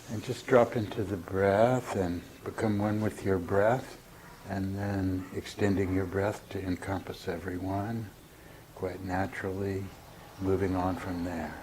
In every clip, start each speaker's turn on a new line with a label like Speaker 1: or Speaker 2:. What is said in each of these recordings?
Speaker 1: And just drop into the breath and become one with your breath, and then extending your breath to encompass everyone, quite naturally, moving on from there.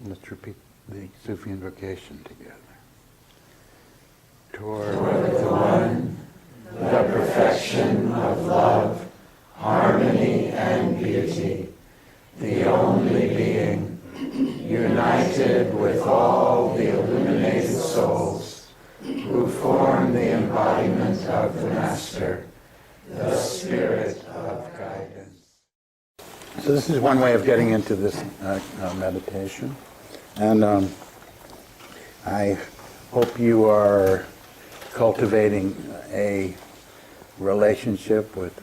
Speaker 1: Let's repeat the Sufi invocation together. Toward the One, the perfection of love, harmony and beauty, the only being, united with all the illuminated souls who form the embodiment of the Master, the Spirit of guidance. So this is one way of getting into this meditation. And I hope you are cultivating a relationship with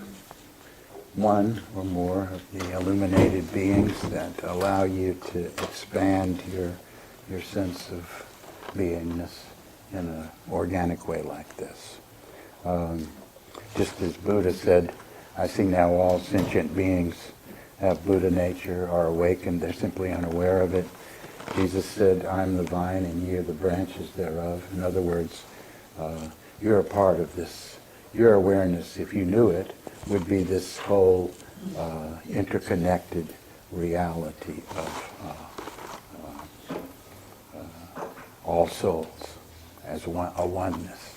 Speaker 1: one or more of the illuminated beings that allow you to expand your sense of beingness in an organic way like this. Just as Buddha said, I see now all sentient beings have Buddha nature, are awakened, they're simply unaware of it. Jesus said, I'm the vine and ye are the branches thereof. In other words, you're a part of this. Your awareness, if you knew it, would be this whole interconnected reality of all souls as a oneness.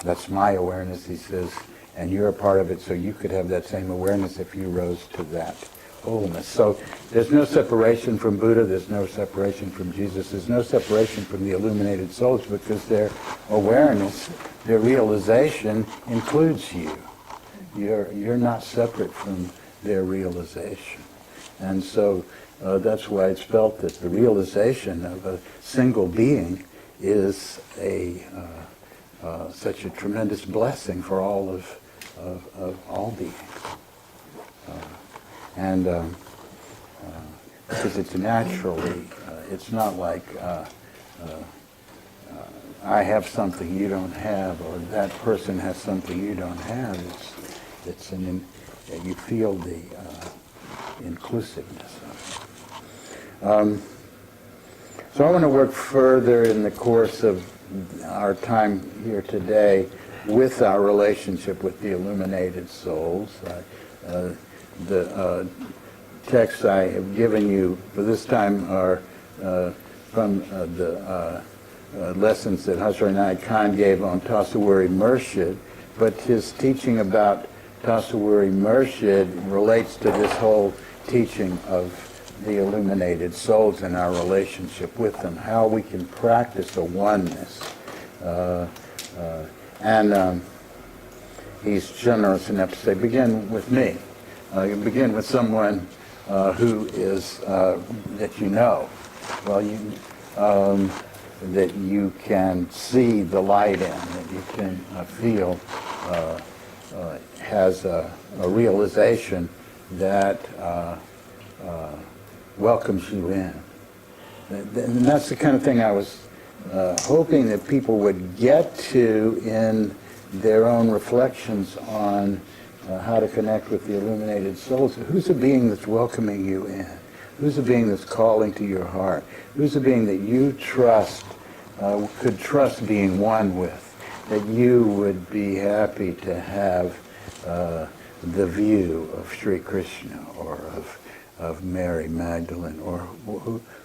Speaker 1: That's my awareness, he says, and you're a part of it, so you could have that same awareness if you rose to that wholeness. So there's no separation from Buddha, there's no separation from Jesus, there's no separation from the illuminated souls, because their awareness, their realization includes you. You're not separate from their realization. And so that's why it's felt that the realization of a single being is such a tremendous blessing for all of all beings. Because it's naturally, it's not like I have something you don't have, or that person has something you don't have. You feel the inclusiveness of it. So I want to work further in the course of our time here today with our relationship with the illuminated souls. The texts I have given you for this time are from the lessons that Hazrat Khan gave on Tasawwuri Murshid, but his teaching about Tasawwuri Murshid relates to this whole teaching of the illuminated souls and our relationship with them, how we can practice a oneness. He's generous enough to say, begin with me. You begin with someone who is, that you know. Well, that you can see the light in, that you can feel has a realization that welcomes you in. And that's the kind of thing I was hoping that people would get to in their own reflections on how to connect with the illuminated souls. Who's a being that's welcoming you in? Who's a being that's calling to your heart? Who's a being that you trust, could trust being one with, that you would be happy to have the view of Sri Krishna or of Mary Magdalene or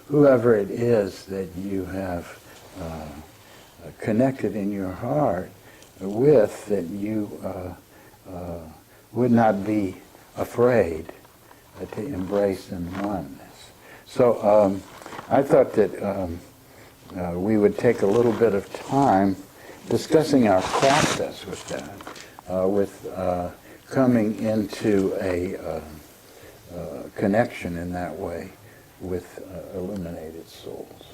Speaker 1: whoever it is that you have connected in your heart with, that you would not be afraid to embrace in oneness. So I thought that we would take a little bit of time discussing our process with that, with coming into a connection in that way with illuminated souls.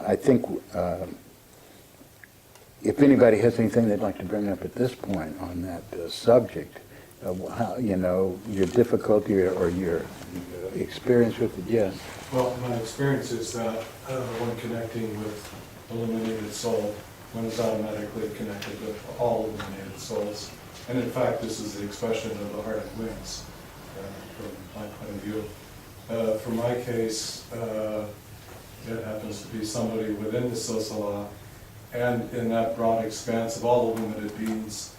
Speaker 1: I think if anybody has anything they'd like to bring up at this point on that subject, how, your difficulty or your experience with it, yes.
Speaker 2: Well, my experience is that when connecting with illuminated soul, one is automatically connected with all illuminated souls. And in fact, this is the expression of the heart and wings, from my point of view. For my case, it happens to be somebody within the Silsila, and in that broad expanse of all illuminated beings,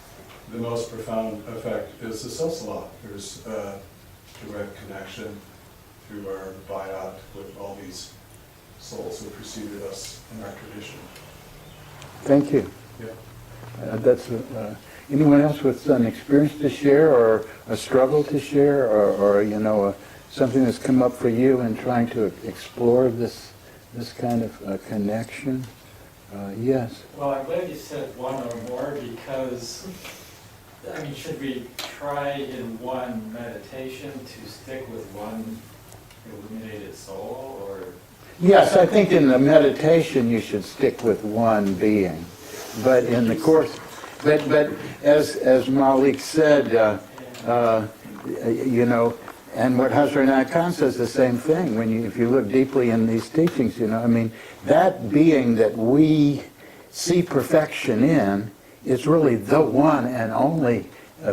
Speaker 2: the most profound effect is the Silsila. There's a direct connection through our bayat with all these souls who preceded us in our tradition.
Speaker 1: Thank you.
Speaker 2: Yeah.
Speaker 1: That's anyone else with an experience to share, or a struggle to share, or something that's come up for you in trying to explore this kind of connection? Yes.
Speaker 3: Well, I'm glad you said one or more, because should we try in one meditation to stick with one illuminated soul, or?
Speaker 1: Yes, I think in the meditation you should stick with one being, but in the course, but as Malik said, and what Hazrat Khan says the same thing. If you look deeply in these teachings, that being that we see perfection in is really the one and only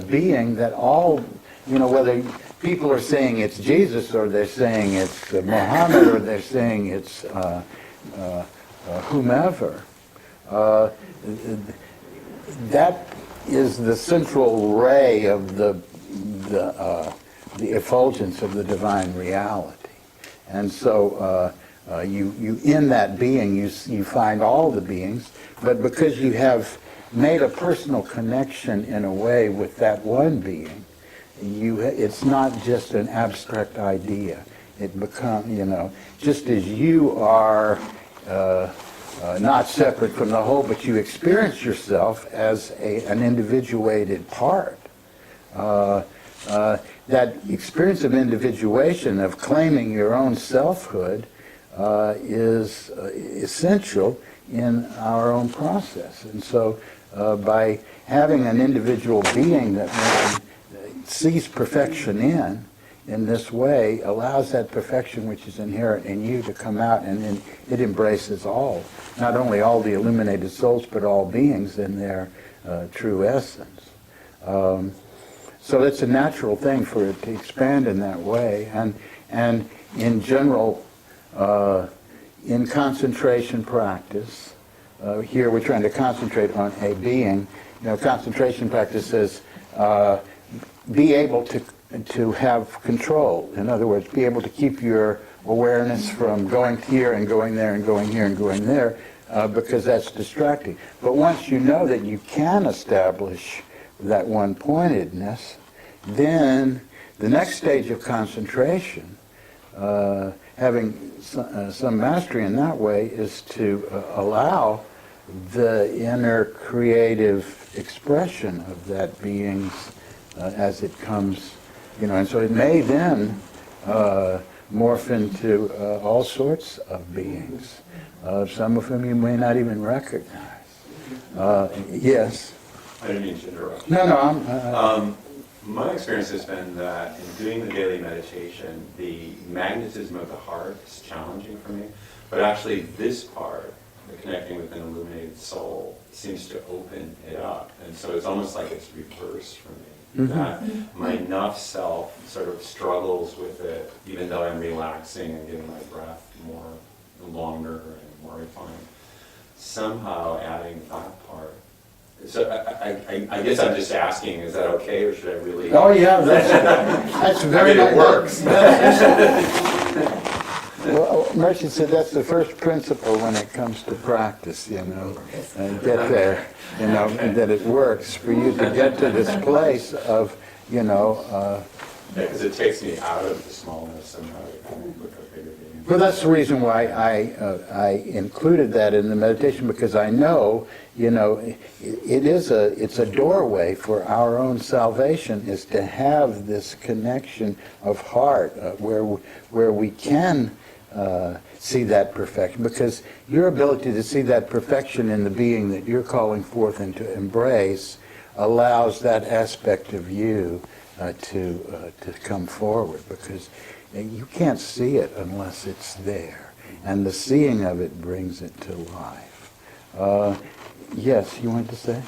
Speaker 1: being that all, whether people are saying it's Jesus, or they're saying it's Muhammad, or they're saying it's whomever. That is the central ray of the effulgence of the divine reality. And so you in that being, you find all the beings, but because you have made a personal connection in a way with that one being, it's not just an abstract idea. It becomes, just as you are not separate from the whole, but you experience yourself as an individuated part. That experience of individuation, of claiming your own selfhood, is essential in our own process. And so by having an individual being that one sees perfection in this way, allows that perfection which is inherent in you to come out, and then it embraces all, not only all the illuminated souls, but all beings in their true essence. So it's a natural thing for it to expand in that way, and in general, in concentration practice, here we're trying to concentrate on a being. Concentration practice says be able to have control. In other words, be able to keep your awareness from going here and going there and going here and going there, because that's distracting. But once you know that you can establish that one-pointedness, then the next stage of concentration, having some mastery in that way, is to allow the inner creative expression of that being's as it comes, and so it may then morph into all sorts of beings, some of whom you may not even recognize. Yes?
Speaker 4: I didn't mean to interrupt.
Speaker 1: No,
Speaker 4: my experience has been that in doing the daily meditation, the magnetism of the heart is challenging for me, but actually this part, the connecting with an illuminated soul, seems to open it up, and so it's almost like it's reversed for me. Mm-hmm. That my enough self sort of struggles with it, even though I'm relaxing and getting my breath more longer and more refined. Somehow adding that part. So I guess I'm just asking, is that okay, or should I really?
Speaker 1: Oh yeah, that's very.
Speaker 4: It works.
Speaker 1: Well, Murshid said that's the first principle when it comes to practice, and get there, and that it works for you to get to this place of,
Speaker 4: Because it takes me out of the smallness and out of with a bigger being.
Speaker 1: Well, that's the reason why I included that in the meditation, because I know, it's a doorway for our own salvation, is to have this connection of heart where we can see that perfection, because your ability to see that perfection in the being that you're calling forth and to embrace allows that aspect of you to come forward, because you can't see it unless it's there, and the seeing of it brings it to life. Yes, you want to say?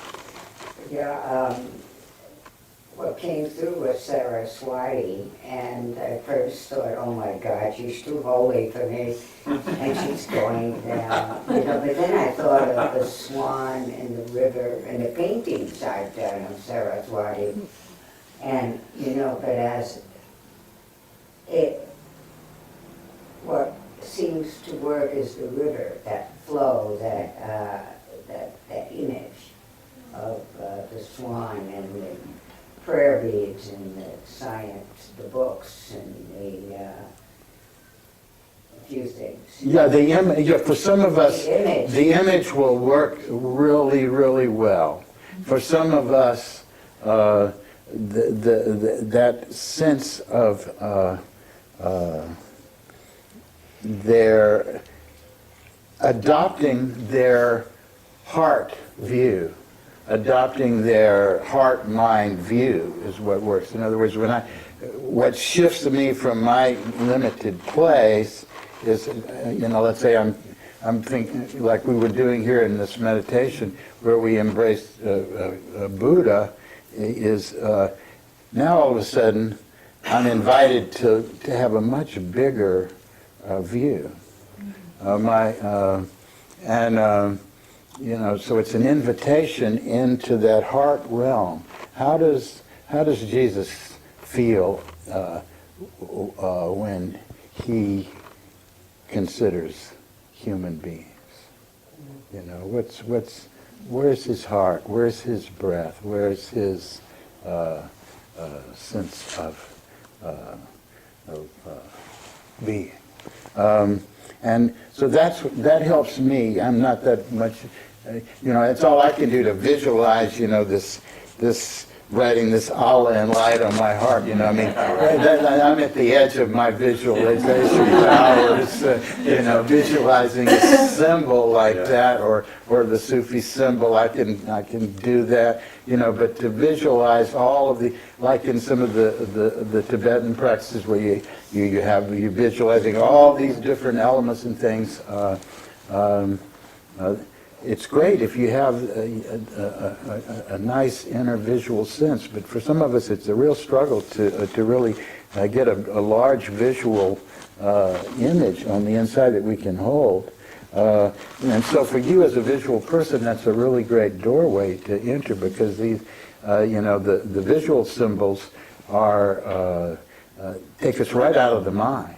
Speaker 5: Yeah, what came through was Saraswati, and I first thought, oh my God, she's too holy for me, and she's going down, but then I thought of the swan in the river and the paintings I've done of Saraswati, and, but as what seems to work is the river, that flow, that image of the swan and the prayer beads and the science, the books and a few things.
Speaker 1: Yeah, for some of us,
Speaker 5: The
Speaker 1: image will work really, really well. For some of us, that sense of their adopting their heart view, adopting their heart-mind view is what works. In other words, what shifts me from my limited place is, let's say I'm thinking, like we were doing here in this meditation, where we embraced Buddha, is now all of a sudden I'm invited to have a much bigger view. So it's an invitation into that heart realm. How does Jesus feel when he considers human beings? Where's his heart? Where's his breath? Where's his sense of being? And so that helps me. I'm not that much, it's all I can do to visualize, this writing this Allah and light on my heart, I'm at the edge of my visualization powers, visualizing a symbol like that, or the Sufi symbol, I can do that, but to visualize all of the, like in some of the Tibetan practices where you're visualizing all these different elements and things. It's great if you have a nice inner visual sense, but for some of us it's a real struggle to really get a large visual image on the inside that we can hold. And so for you as a visual person, that's a really great doorway to enter, because these, the visual symbols are take us right out of the mind.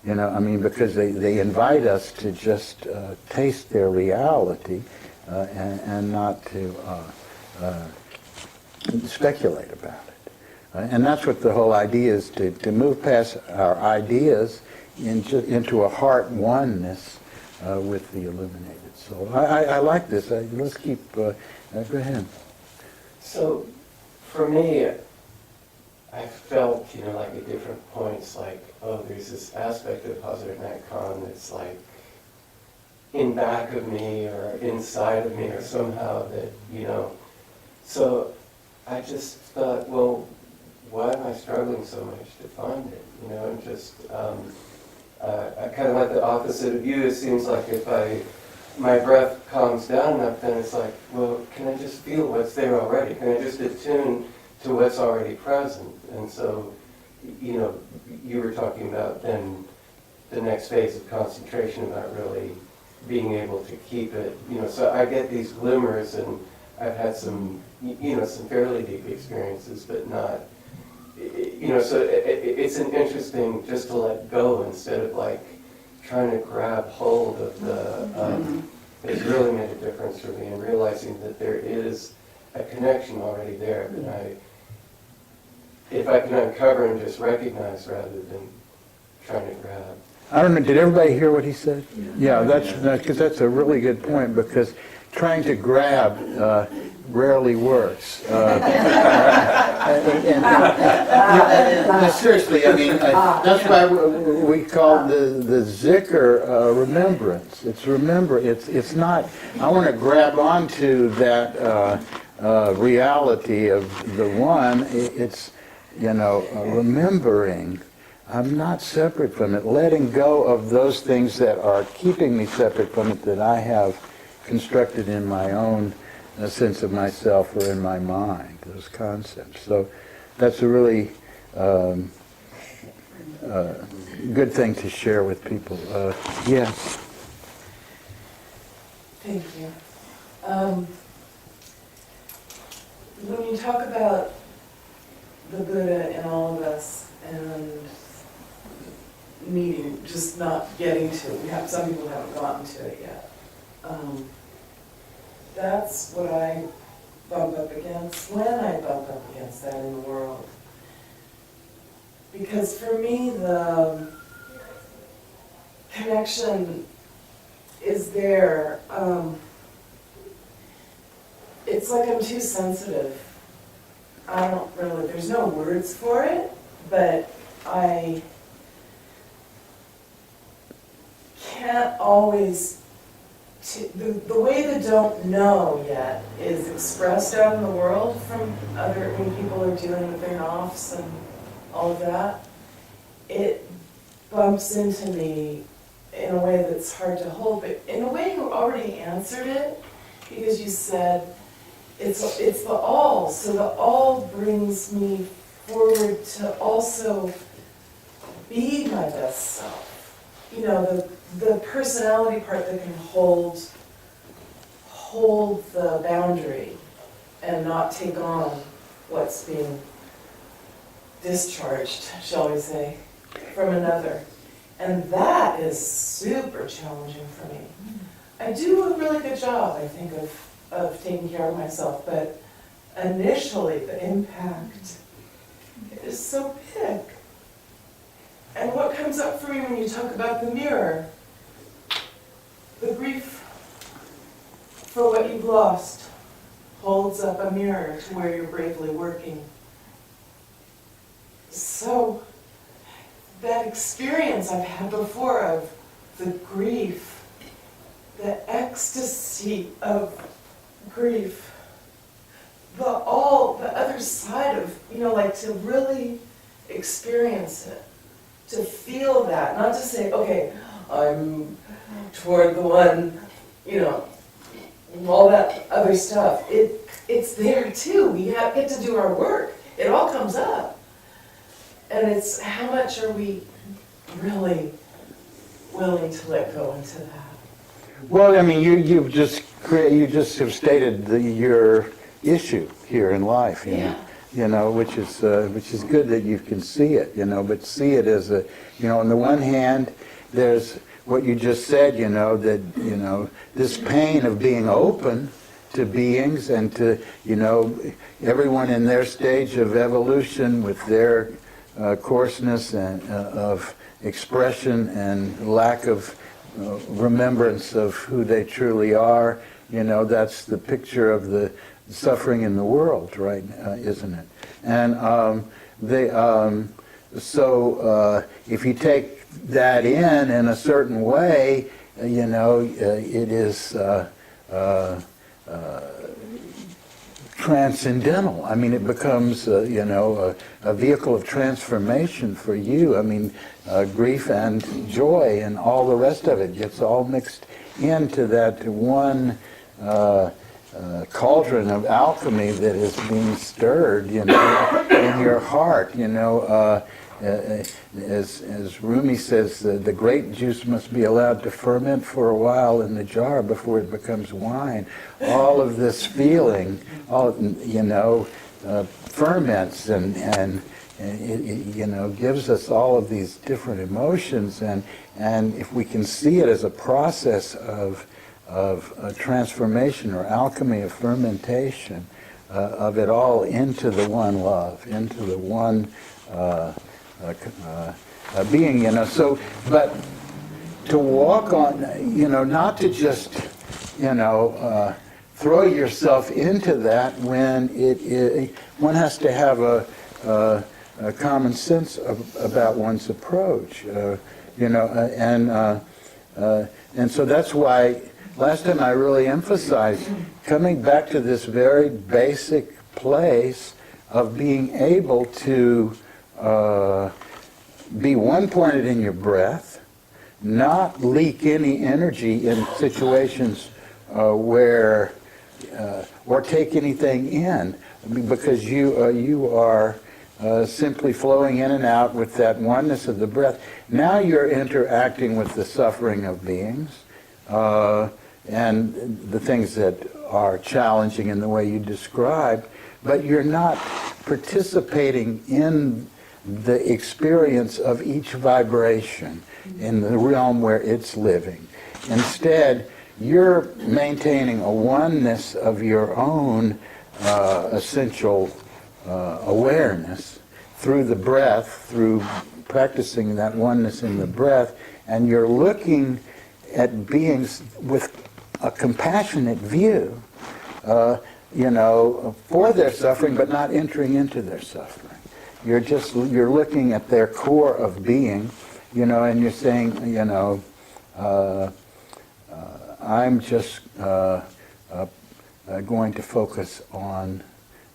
Speaker 1: Because they invite us to just taste their reality and not to speculate about it. And that's what the whole idea is, to move past our ideas into a heart oneness with the illuminated soul. I like this. Let's keep, go ahead.
Speaker 6: So, for me, I felt, like at different points, like, oh, there's this aspect of Hazrat Khan that's like in back of me or inside of me or somehow that, So I just thought, well, why am I struggling so much to find it? And just, I kind of went the opposite of you. It seems like if my breath calms down enough, then it's like, well, can I just feel what's there already? Can I just attune to what's already present? And so, you were talking about then the next phase of concentration, about really being able to keep it, so I get these glimmers, and I've had some, some fairly deep experiences, but not, so it's an interesting just to let go instead of like trying to grab hold of the, it's really made a difference for me, and realizing that there is a connection already there, that if I can uncover and just recognize rather than trying to grab.
Speaker 1: I don't know, did everybody hear what he said? Yeah, because that's a really good point, because trying to grab rarely works. No, seriously, I mean, that's why we call the zikr remembrance. It's not, I want to grab onto that reality of the one. It's, remembering. I'm not separate from it, letting go of those things that are keeping me separate from it that I have constructed in my own sense of myself or in my mind, those concepts. So that's a really good thing to share with people. Yes?
Speaker 7: Thank you. When you talk about the Buddha in all of us and needing, just not getting to it, some people haven't gotten to it yet. That's what I bump up against when I bump up against that in the world. Because for me, the connection is there. It's like I'm too sensitive. I don't really, there's no words for it, but I can't always, the way the don't know yet is expressed out in the world from when people are dealing with their nafs and all of that, it bumps into me in a way that's hard to hold, but in a way you already answered it, because you said, it's the all, so the all brings me forward to also be my best self. The personality part that can hold the boundary and not take on what's being discharged, shall we say, from another. And that is super challenging for me. I do a really good job, I think, of taking care of myself, but initially the impact is so big. And what comes up for me when you talk about the mirror, the grief for what you've lost holds up a mirror to where you're bravely working. So that experience I've had before of the grief, the ecstasy of grief, the other side of, like to really experience it, to feel that, not to say, okay, I'm toward the one, all that other stuff. It's there too. We get to do our work. It all comes up. And it's how much are we really willing to let go into that?
Speaker 1: Well, I mean, you just have stated your issue here in life, which is good that you can see it, but see it as on the one hand, there's what you just said, that, this pain of being open to beings and to, everyone in their stage of evolution with their coarseness and of expression and lack of remembrance of who they truly are, that's the picture of the suffering in the world, right? Isn't it? And so if you take that in a certain way, it is transcendental. I mean, it becomes, a vehicle of transformation for you. I mean, grief and joy and all the rest of it gets all mixed into that one cauldron of alchemy that is being stirred, in your heart, as Rumi says, the grape juice must be allowed to ferment for a while in the jar before it becomes wine. All of this feeling, ferments and it, gives us all of these different emotions, and if we can see it as a process of a transformation or alchemy of fermentation, of it all into the one love, into the one being, you know. So, but to walk on, you know, not to just, you know, throw yourself into that when one has to have a common sense about one's approach, you know, and so that's why last time I really emphasized coming back to this very basic place of being able to be one-pointed in your breath, not leak any energy in situations where, or take anything in, because you are simply flowing in and out with that oneness of the breath. Now you're interacting with the suffering of beings and the things that are challenging in the way you describe, but you're not participating in the experience of each vibration in the realm where it's living. Instead, you're maintaining a oneness of your own essential awareness through the breath, through practicing that oneness in the breath, and you're looking at beings with a compassionate view, you know, for their suffering, but not entering into their suffering. You're looking at their core of being, you know, and you're saying, you know, I'm just going to focus on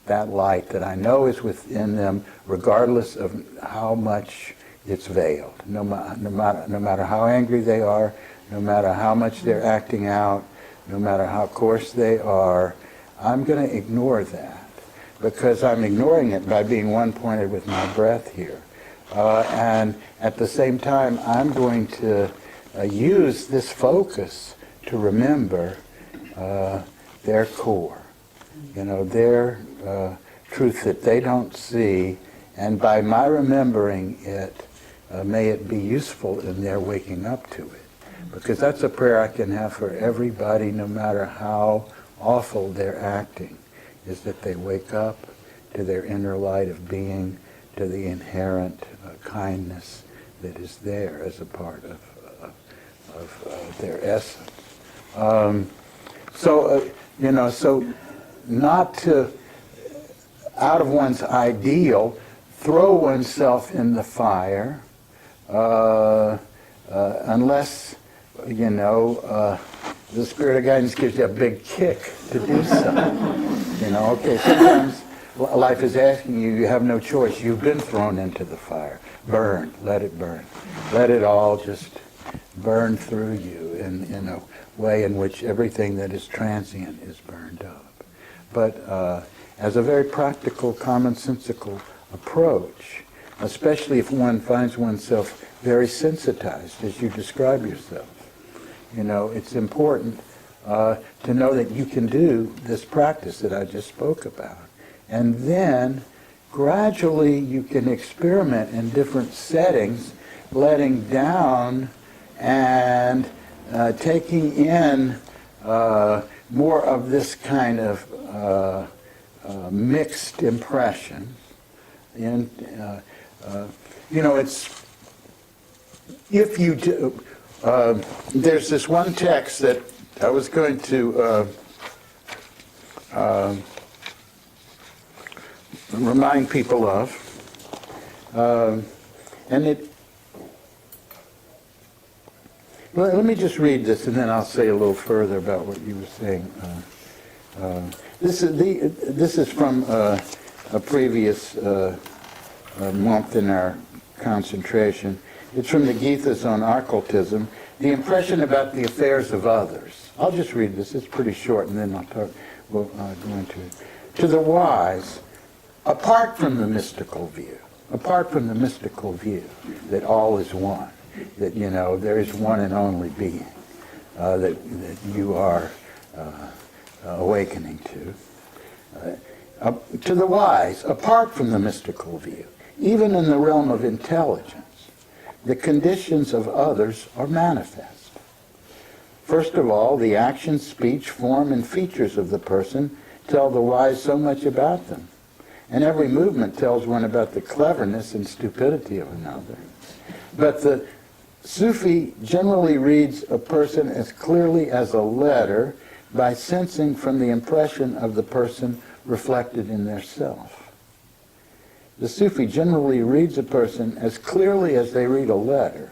Speaker 1: that light that I know is within them, regardless of how much it's veiled. No matter how angry they are, no matter how much they're acting out, no matter how coarse they are, I'm going to ignore that, because I'm ignoring it by being one-pointed with my breath here. And at the same time, I'm going to use this focus to remember their core, you know, their truth that they don't see, and by my remembering it, may it be useful in their waking up to it. Because that's a prayer I can have for everybody, no matter how awful they're acting, is that they wake up to their inner light of being, to the inherent kindness that is there as a part of their essence. You know, so not to, out of one's ideal, throw oneself in the fire, unless, you know, the Spirit of Guidance gives you a big kick to do so. You know, okay, sometimes life is asking you, you have no choice. You've been thrown into the fire. Burn, let it burn. Let it all just burn through you in a way in which everything that is transient is burned up. But as a very practical, commonsensical approach, especially if one finds oneself very sensitized, as you describe yourself, you know, it's important to know that you can do this practice that I just spoke about. And then gradually you can experiment in different settings, letting down and taking in more of this kind of mixed impression. And, you know, it's, if you do, there's this one text that I was going to remind people of, and it, let me just read this and then I'll say a little further about what you were saying. This is from a previous month in our concentration. It's from the Githas on Occultism, the impression about the affairs of others. I'll just read this. It's pretty short, and then we'll go into it. To the wise, apart from the mystical view that all is one, that, you know, there is one and only being that you are awakening to the wise, apart from the mystical view, even in the realm of intelligence, the conditions of others are manifest. First of all, the action, speech, form, and features of the person tell the wise so much about them. And every movement tells one about the cleverness and stupidity of another. But the Sufi generally reads a person as clearly as a letter by sensing from the impression of the person reflected in their self. The Sufi generally reads a person as clearly as they read a letter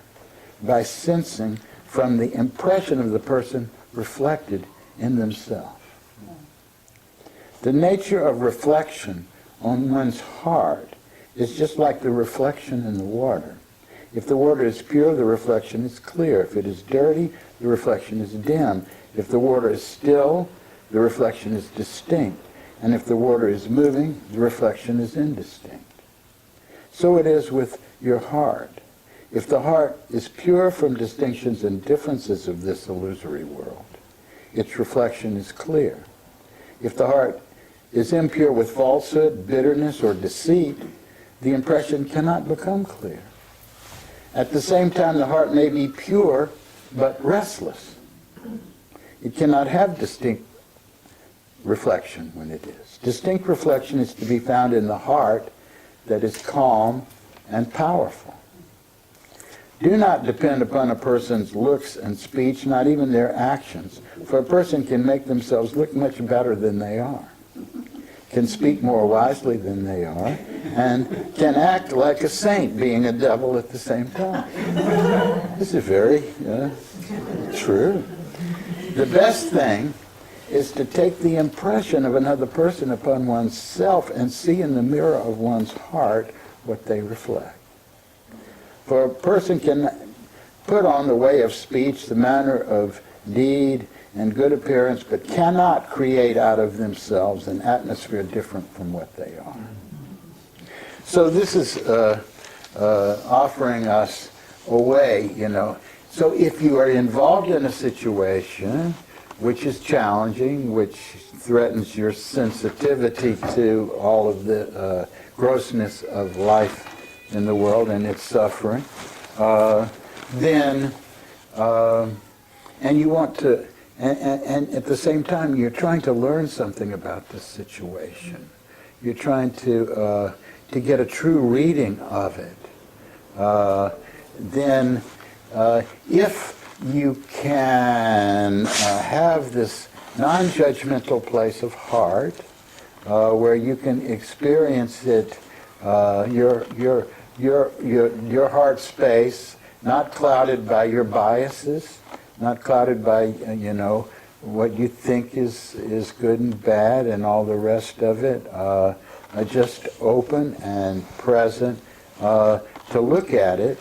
Speaker 1: by sensing from the impression of the person reflected in themselves. The nature of reflection on one's heart is just like the reflection in the water. If the water is pure, the reflection is clear. If it is dirty, the reflection is dim. If the water is still, the reflection is distinct. And if the water is moving, the reflection is indistinct. So it is with your heart. If the heart is pure from distinctions and differences of this illusory world, its reflection is clear. If the heart is impure with falsehood, bitterness, or deceit, the impression cannot become clear. At the same time, the heart may be pure but restless. It cannot have distinct reflection when it is. Distinct reflection is to be found in the heart that is calm and powerful. Do not depend upon a person's looks and speech, not even their actions, for a person can make themselves look much better than they are, can speak more wisely than they are, and can act like a saint, being a devil at the same time. This is very true. The best thing is to take the impression of another person upon one's self and see in the mirror of one's heart what they reflect. For a person can put on the way of speech, the manner of deed, and good appearance, but cannot create out of themselves an atmosphere different from what they are. So this is offering us a way, So if you are involved in a situation which is challenging, which threatens your sensitivity to all of the grossness of life in the world and its suffering, and you want to, and at the same time you're trying to learn something about this situation. You're trying to get a true reading of it. Then if you can have this non-judgmental place of heart where you can experience it, your heart space, not clouded by your biases, not clouded by what you think is good and bad and all the rest of it, just open and present to look at it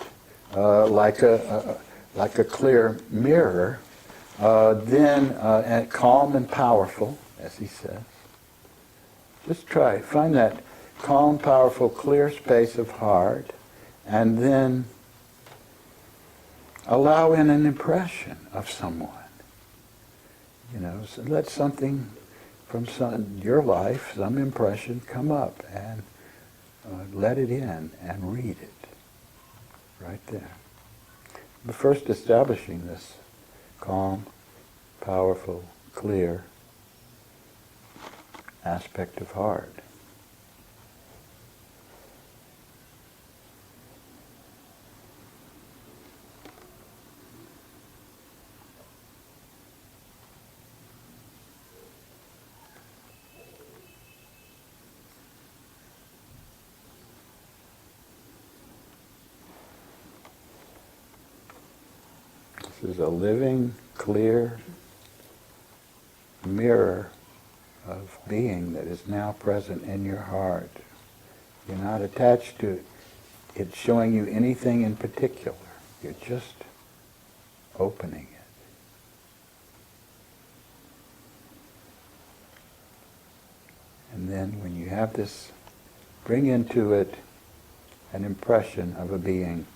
Speaker 1: like a clear mirror, then calm and powerful, as he says. Just try, find that calm, powerful, clear space of heart, and then allow in an impression of someone. So let something from your life, some impression, come up, and let it in and read it right there. But first establishing this calm, powerful, clear aspect of heart. This is a living, clear mirror of being that is now present in your heart. You're not attached to it showing you anything in particular. You're just opening it. And then when you have this, bring into it an impression of a being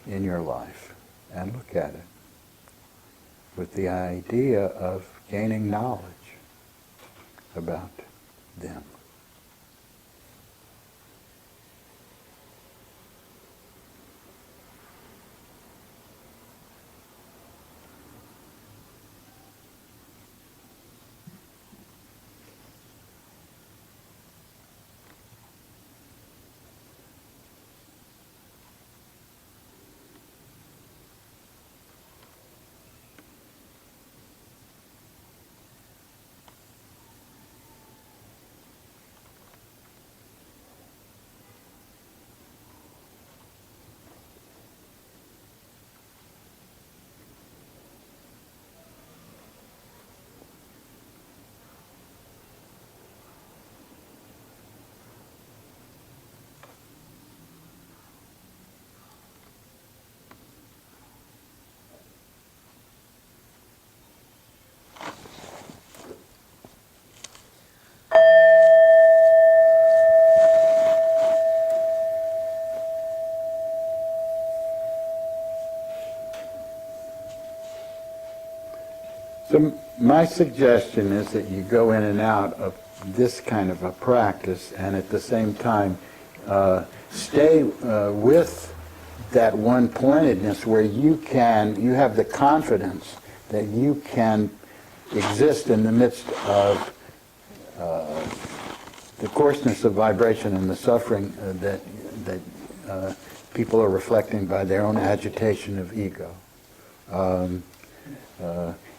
Speaker 1: in your life. And look at it with the idea of gaining knowledge about them. my suggestion is that you go in and out of this kind of a practice, and at the same time stay with that one-pointedness where you have the confidence that you can exist in the midst of the coarseness of vibration and the suffering that people are reflecting by their own agitation of ego,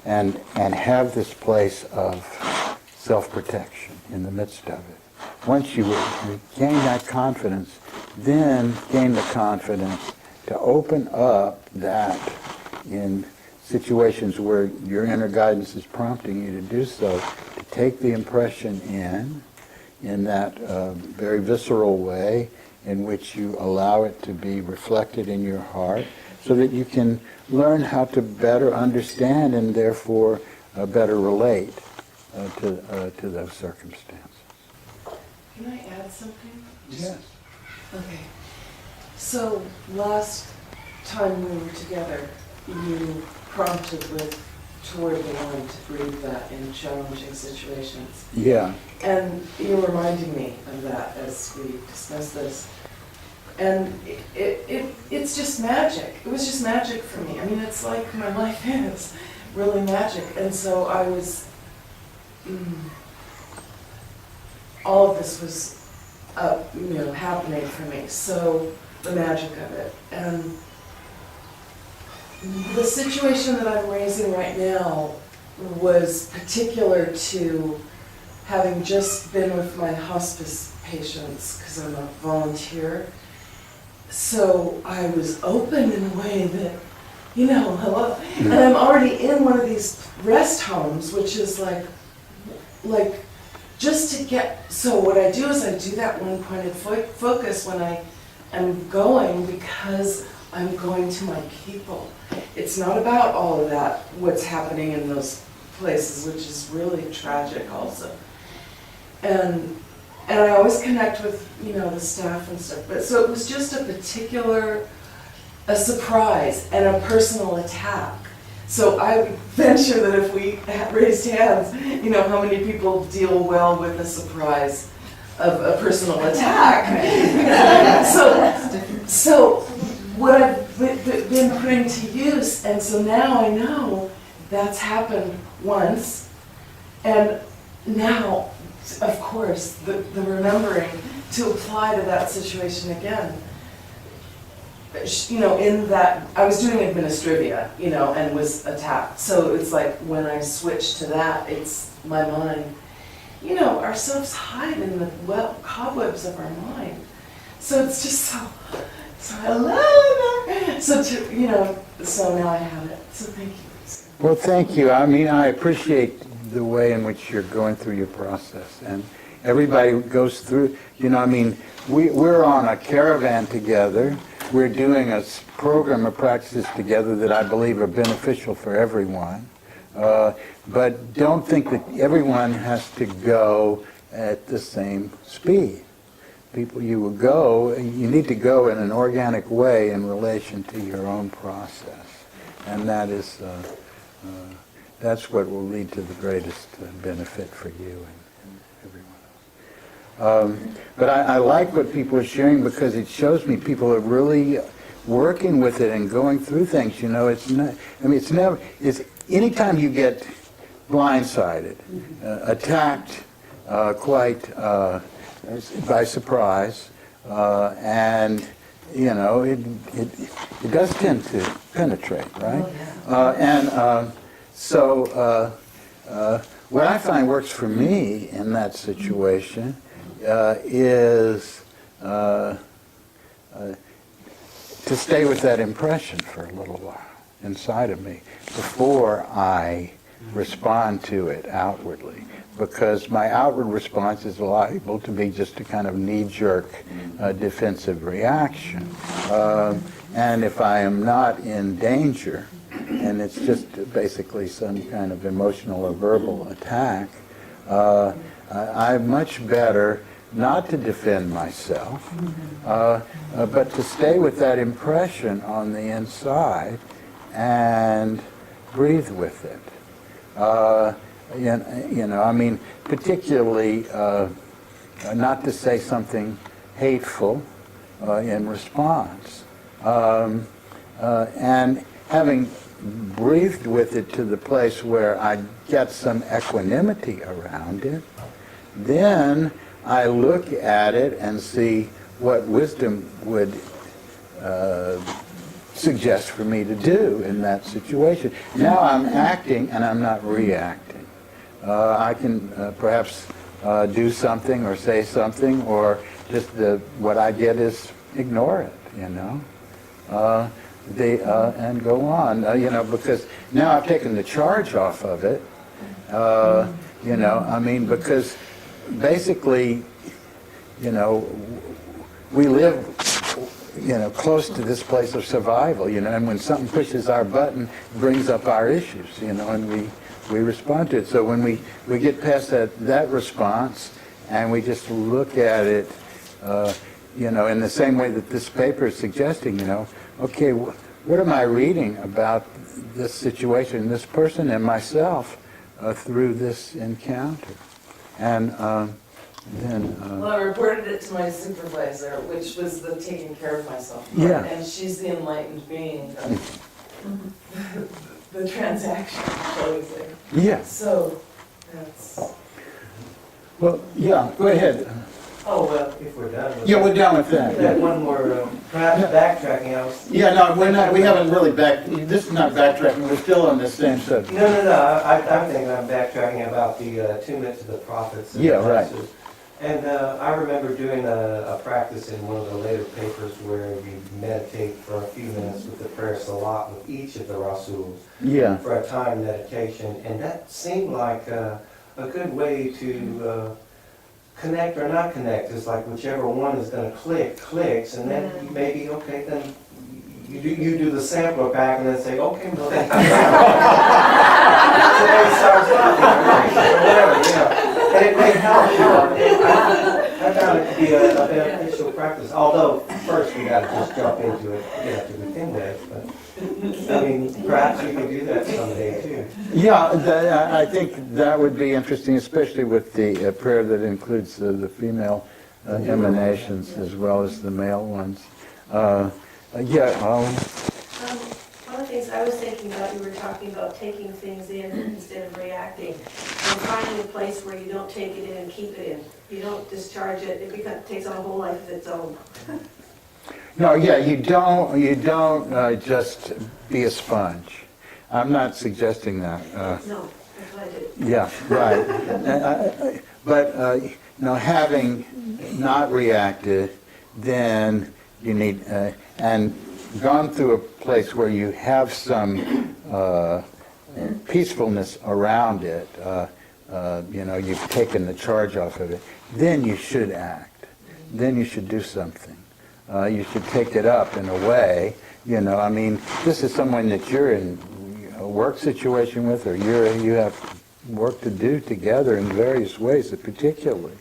Speaker 1: and have this place of self-protection in the midst of it. Once you gain that confidence, then gain the confidence to open up that in situations where your inner guidance is prompting you to do so, to take the impression in that very visceral way in which you allow it to be reflected in your heart, so that you can learn how to better understand and therefore better relate to those circumstances.
Speaker 7: Can I add something?
Speaker 1: Yes.
Speaker 7: Okay. So last time we were together, you prompted toward the one to breathe that in challenging situations.
Speaker 1: Yeah.
Speaker 7: And you're reminding me of that as we discuss this. And it's just magic. It was just magic for me. I mean, it's like my life is really magic. And so I was, all of this was, happening for me. So the magic of it. And the situation that I'm raising right now was particular to having just been with my hospice patients, because I'm a volunteer. So I was open in a way that, hello. And I'm already in one of these rest homes, which is like just to get, so what I do is I do that one-pointed focus when I am going, because I'm going to my people. It's not about all of that, what's happening in those places, which is really tragic also. And I always connect with, the staff and stuff. But so it was just a surprise and a personal attack. So I venture that if we raised hands, how many people deal well with the surprise of a personal attack? So what I've been putting to use, and so now I know that's happened once, and now, of course, the remembering to apply to that situation again. In that, I was doing administrivia, and was attacked. So it's like when I switch to that, it's my mind. Ourselves hide in the cobwebs of our mind. So it's just so hello. So now I have it. So thank you.
Speaker 1: Well, thank you. I mean, I appreciate the way in which you're going through your process, and everybody goes through. We're on a caravan together. We're doing a program of practices together that I believe are beneficial for everyone. But don't think that everyone has to go at the same speed. You need to go in an organic way in relation to your own process. And that is, that's what will lead to the greatest benefit for you and everyone else. But I like what people are sharing, because it shows me people are really working with it and going through things. It's anytime you get blindsided, attacked quite by surprise, and it does tend to penetrate, right? So what I find works for me in that situation is to stay with that impression for a little while inside of me before I respond to it outwardly, because my outward response is liable to be just a kind of knee-jerk defensive reaction. And if I am not in danger, and it's just basically some kind of emotional or verbal attack, I'm much better not to defend myself, but to stay with that impression on the inside and breathe with it. I mean, particularly not to say something hateful in response. And having breathed with it to the place where I get some equanimity around it, then I look at it and see what wisdom would suggest for me to do in that situation. Now I'm acting and I'm not reacting. I can perhaps do something or say something, or just what I get is ignore it, and go on, because now I've taken the charge off of it, I mean, because basically, we live, close to this place of survival, and when something pushes our button, brings up our issues, and we respond to it. So when we get past that response, and we just look at it, in the same way that this paper is suggesting, okay, what am I reading about this situation, this person, and myself through this encounter? And then...
Speaker 7: Well, I reported it to my supervisor, which was the taking care of myself part,
Speaker 1: Yeah.
Speaker 7: and she's the enlightened being, the transaction closing.
Speaker 1: Yeah.
Speaker 7: So, that's...
Speaker 1: Well, yeah, go ahead.
Speaker 8: Oh, well, if we're done with
Speaker 1: Yeah,
Speaker 8: that.
Speaker 1: we're done with that.
Speaker 8: That one more, perhaps backtracking, I was...
Speaker 1: Yeah, no, we haven't really this is not backtracking, we're still on the same subject.
Speaker 8: No, I'm thinking I'm backtracking about the attunement to the prophets. And
Speaker 1: Yeah,
Speaker 8: the
Speaker 1: right.
Speaker 8: Rasul. And I remember doing a practice in one of the later papers where we meditate for a few minutes with the prayer salat with each of the Rasuls
Speaker 1: Yeah.
Speaker 8: for a time meditation. And that seemed like a good way to connect or not connect. It's like whichever one is going to clicks, and then maybe, okay, then you do the sampler back and then say, okay, well, then today starts off, or whatever, And it may help. I found it to be a beneficial practice. Although first we got to just jump into it, to begin with. But I mean, perhaps we can do that someday too.
Speaker 1: Yeah, I think that would be interesting, especially with the prayer that includes the female emanations as well as the male ones.
Speaker 9: One of the things I was thinking about, you were talking about taking things in instead of reacting, and finding a place where you don't take it in and keep it in. You don't discharge it, it takes on a whole life of its own.
Speaker 1: No, yeah, you don't just be a sponge. I'm not suggesting that.
Speaker 9: No, that's what I did.
Speaker 1: Yeah, right. But having not reacted, then you need and gone through a place where you have some peacefulness around it. You've taken the charge off of it. Then you should act. Then you should do something. You should take it up in a way. I mean, this is someone that you're in a work situation with, or you have work to do together in various ways, particularly.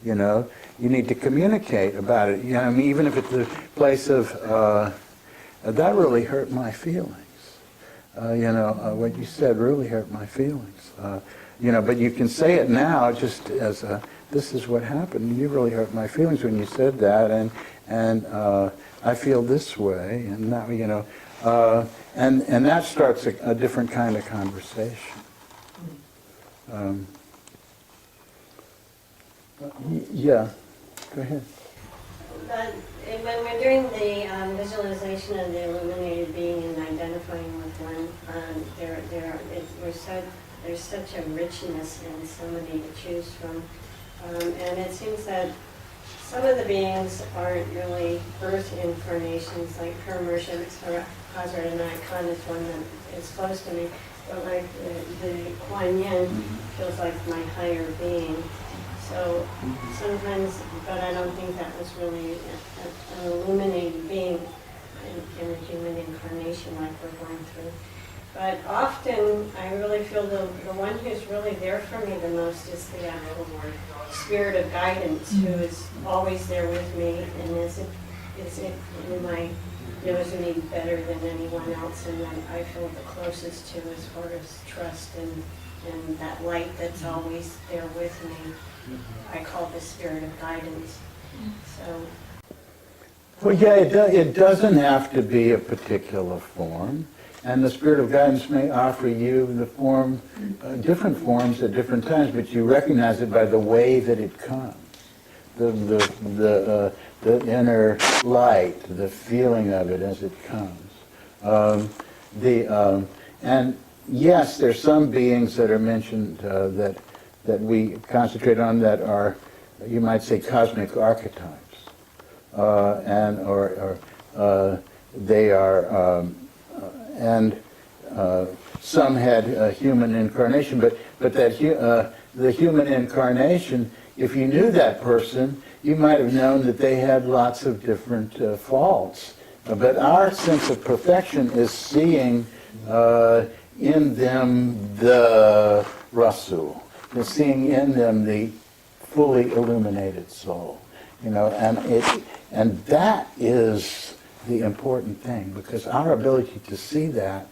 Speaker 1: You need to communicate about it. I mean, even if it's a place of that really hurt my feelings. What you said really hurt my feelings. But you can say it now just as this is what happened. You really hurt my feelings when you said that, and I feel this way, and that, and that starts a different kind of conversation. Yeah, go ahead.
Speaker 10: When we're doing the visualization of the illuminated being and identifying with one, there's such a richness and so many to choose from. And it seems that some of the beings aren't really earth incarnations, like her Murshid Wali Khan is one that is close to me, but like the Kuan Yin feels like my higher being. So sometimes, but I don't think that was really an illuminated being in a human incarnation like we're going through. But often, I really feel the one who's really there for me the most is the actual spirit of guidance, who is always there with me and knows me better than anyone else, and that I feel the closest to as far as trust and and that light that's always there with me. I call the spirit of guidance. So,
Speaker 1: Well, yeah, it doesn't have to be a particular form, and the spirit of guidance may offer you the form, different forms at different times, but you recognize it by the way that it comes, the inner light, the feeling of it as it comes. And yes, there's some beings that are mentioned that we concentrate on that are, you might say, cosmic archetypes. They are, and some had a human incarnation, but that the human incarnation, if you knew that person, you might have known that they had lots of different faults. But our sense of perfection is seeing in them the Rasul, is seeing in them the fully illuminated soul. You know, and that is the important thing, because our ability to see that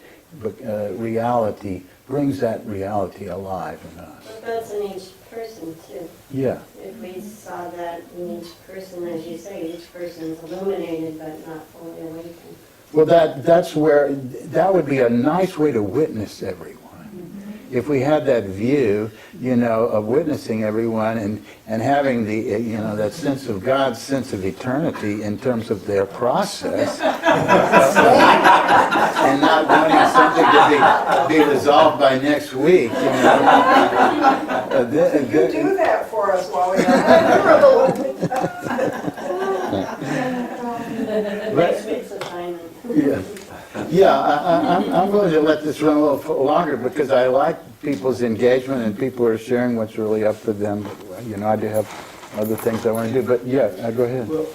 Speaker 1: reality brings that reality alive in us.
Speaker 10: but that's in each person too.
Speaker 1: Yeah.
Speaker 10: If we saw that in each person, as you say, each person is illuminated but not fully awakened.
Speaker 1: Well, that's where, that would be a nice way to witness everyone. If we had that view, you know, of witnessing everyone and having the, you know, that sense of God's sense of eternity in terms of their process, and not wanting something to be resolved by next week, you know.
Speaker 7: You do that for us while we are
Speaker 10: Next week's assignment.
Speaker 1: Yeah, I'm going to let this run a little longer because I like people's engagement and people are sharing what's really up for them. You know, I do have other things I want to do, but yeah, go ahead.
Speaker 8: Well,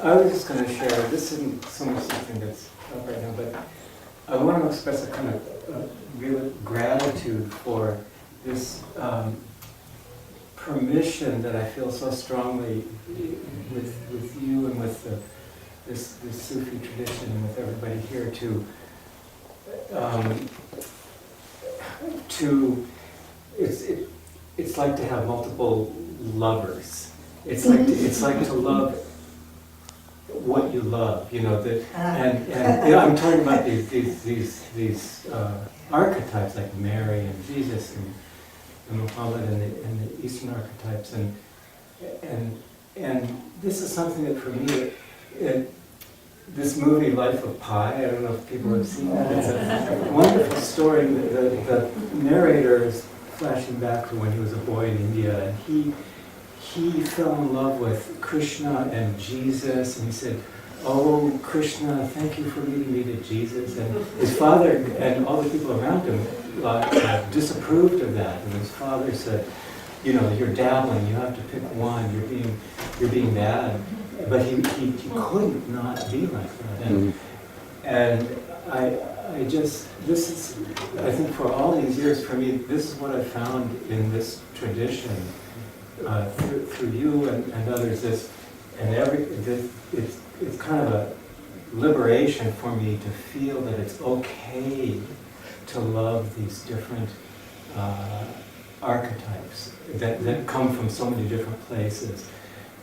Speaker 8: I was just going to share, this isn't so much something that's up right now, but I want to express a kind of real gratitude for this permission that I feel so strongly with you and with this Sufi tradition and with everybody here it's like to have multiple lovers. It's like to love what you love, you know. And yeah, I'm talking about these archetypes like Mary and Jesus and Muhammad and the Eastern archetypes, and this is something that for me, this movie Life of Pi, I don't know if people have seen that. It's a wonderful story. The narrator is flashing back to when he was a boy in India, and he fell in love with Krishna and Jesus, and he said, "Oh, Krishna, thank you for leading me to Jesus." And his father and all the people around him disapproved of that, and his father said, "You know, you're dabbling. You have to pick one. You're being bad." But he couldn't not be like that. And I just, this is, I think for all these years, for me, this is what I found in this tradition, through you and others, it's kind of a liberation for me to feel that it's okay to love these different archetypes that come from so many different places.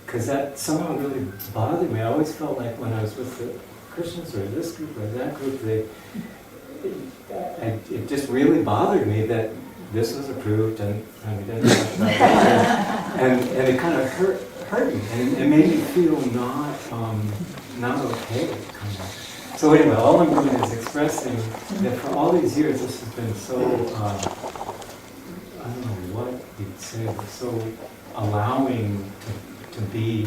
Speaker 8: Because that somehow really bothered me. I always felt like when I was with the Christians or this group or that group, it just really bothered me that this was approved and we didn't talk about it. And it kind of hurt me, and it made me feel not okay. Kind of. So anyway, all I'm doing is expressing that for all these years, this has been so, I don't know what you'd say, but so allowing to be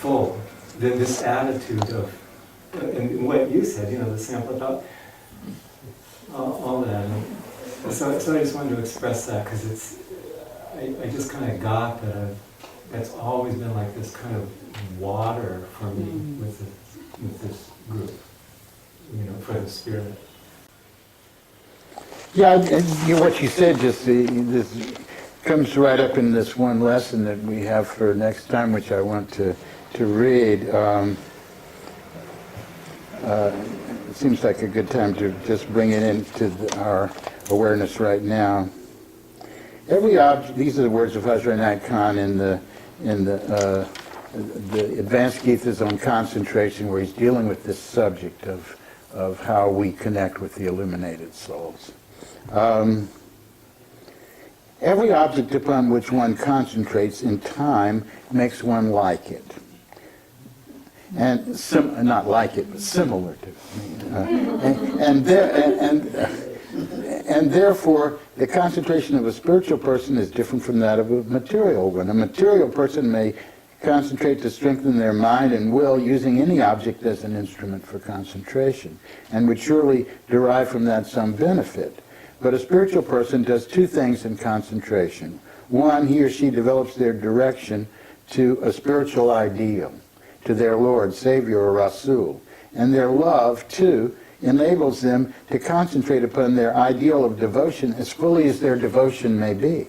Speaker 8: full. This attitude of, and what you said, you know, the sample about all that. And so I just wanted to express that because it's, I just kind of got that that's always been like this kind of water for me with this group, you know, for the spirit.
Speaker 1: Yeah, and what you said just this comes right up in this one lesson that we have for next time, which I want to read. It seems like a good time to just bring it into our awareness right now. Every object, these are the words of Hazrat Nat Khan in the Advanced Githas on concentration, where he's dealing with this subject of how we connect with the illuminated souls. Every object upon which one concentrates in time makes one like it. And not like it, but similar to it. And therefore, the concentration of a spiritual person is different from that of a material one. A material person may concentrate to strengthen their mind and will using any object as an instrument for concentration, and would surely derive from that some benefit. But a spiritual person does two things in concentration. One, he or she develops their direction to a spiritual ideal, to their Lord, Savior, or Rasul. And their love, too, enables them to concentrate upon their ideal of devotion as fully as their devotion may be.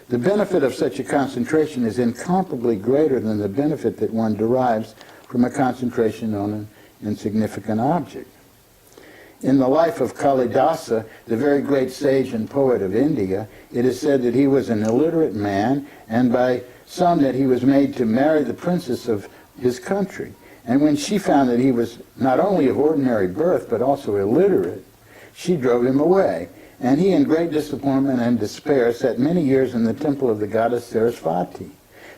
Speaker 1: The benefit of such a concentration is incomparably greater than the benefit that one derives from a concentration on an insignificant object. In the life of Kalidasa, the very great sage and poet of India, it is said that he was an illiterate man, and by some that he was made to marry the princess of his country. And when she found that he was not only of ordinary birth, but also illiterate, she drove him away. And he, in great disappointment and despair, sat many years in the temple of the goddess Saraswati,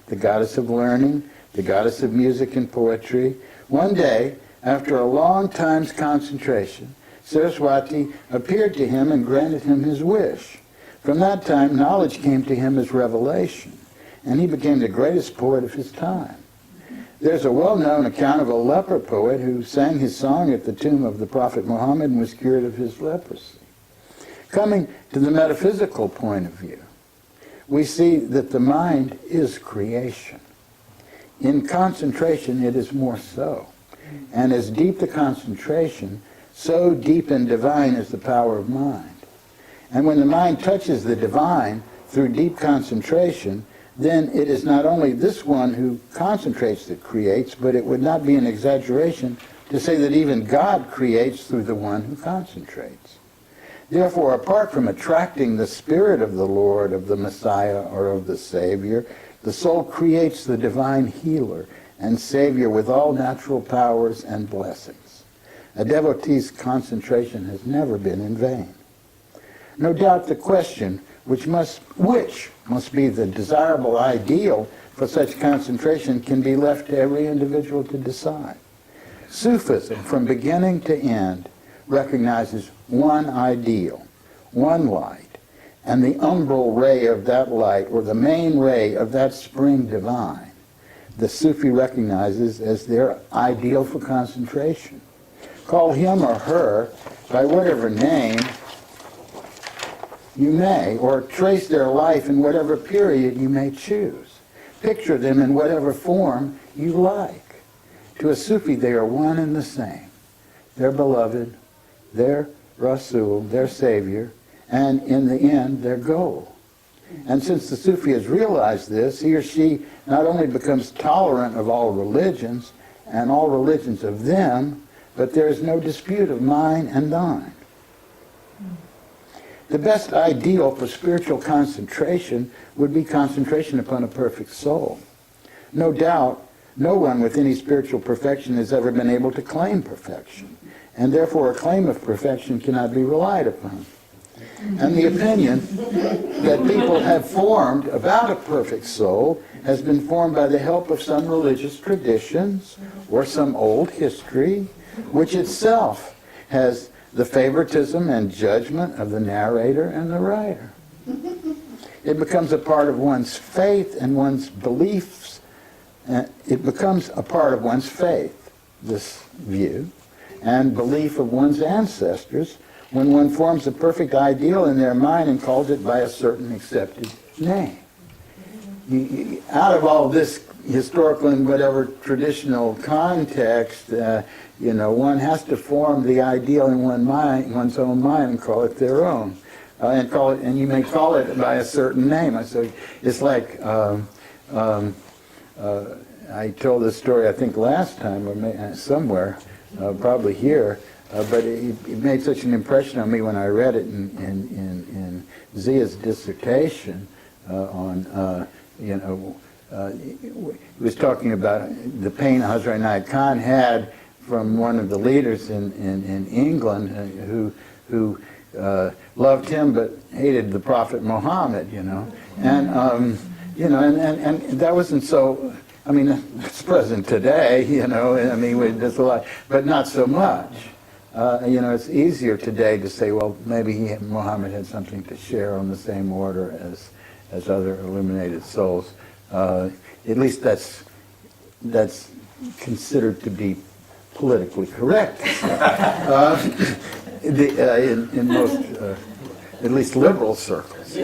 Speaker 1: the goddess of learning, the goddess of music and poetry. One day, after a long time's concentration, Saraswati appeared to him and granted him his wish. From that time, knowledge came to him as revelation, and he became the greatest poet of his time. There's a well-known account of a leper poet who sang his song at the tomb of the Prophet Muhammad and was cured of his leprosy. Coming to the metaphysical point of view, we see that the mind is creation. In concentration, it is more so. And as deep the concentration, so deep and divine is the power of mind. And when the mind touches the divine through deep concentration, then it is not only this one who concentrates that creates, but it would not be an exaggeration to say that even God creates through the one who concentrates. Therefore, apart from attracting the spirit of the Lord, of the Messiah, or of the Savior, the soul creates the divine healer and Savior with all natural powers and blessings. A devotee's concentration has never been in vain. No doubt the question, which must be the desirable ideal for such concentration, can be left to every individual to decide. Sufism, from beginning to end, recognizes one ideal, one light, and the umbral ray of that light, or the main ray of that spring divine, the Sufi recognizes as their ideal for concentration. Call him or her by whatever name you may, or trace their life in whatever period you may choose. Picture them in whatever form you like. To a Sufi, they are one and the same. Their beloved, their Rasul, their Savior, and in the end, their goal. And since the Sufi has realized this, he or she not only becomes tolerant of all religions, and all religions of them, but there is no dispute of mine and thine. The best ideal for spiritual concentration would be concentration upon a perfect soul. No doubt, no one with any spiritual perfection has ever been able to claim perfection, and therefore a claim of perfection cannot be relied upon. And the opinion that people have formed about a perfect soul has been formed by the help of some religious traditions or some old history, which itself has the favoritism and judgment of the narrator and the writer. It becomes a part of one's faith and one's beliefs. It becomes a part of one's faith, this view, and belief of one's ancestors when one forms a perfect ideal in their mind and calls it by a certain accepted name. Out of all this historical and whatever traditional context, one has to form the ideal in one's own mind and call it their own, and you may call it by a certain name. So it's like I told this story I think last time or somewhere, probably here, but it made such an impression on me when I read it in Zia's dissertation on, he was talking about the pain Hazrat Inayat Khan had from one of the leaders in England who loved him but hated the Prophet Muhammad, and that wasn't so. I mean, it's present today, I mean, there's a lot, but not so much. It's easier today to say, well, maybe Muhammad had something to share on the same order as other illuminated souls. At least that's considered to be politically correct in most, at least liberal circles.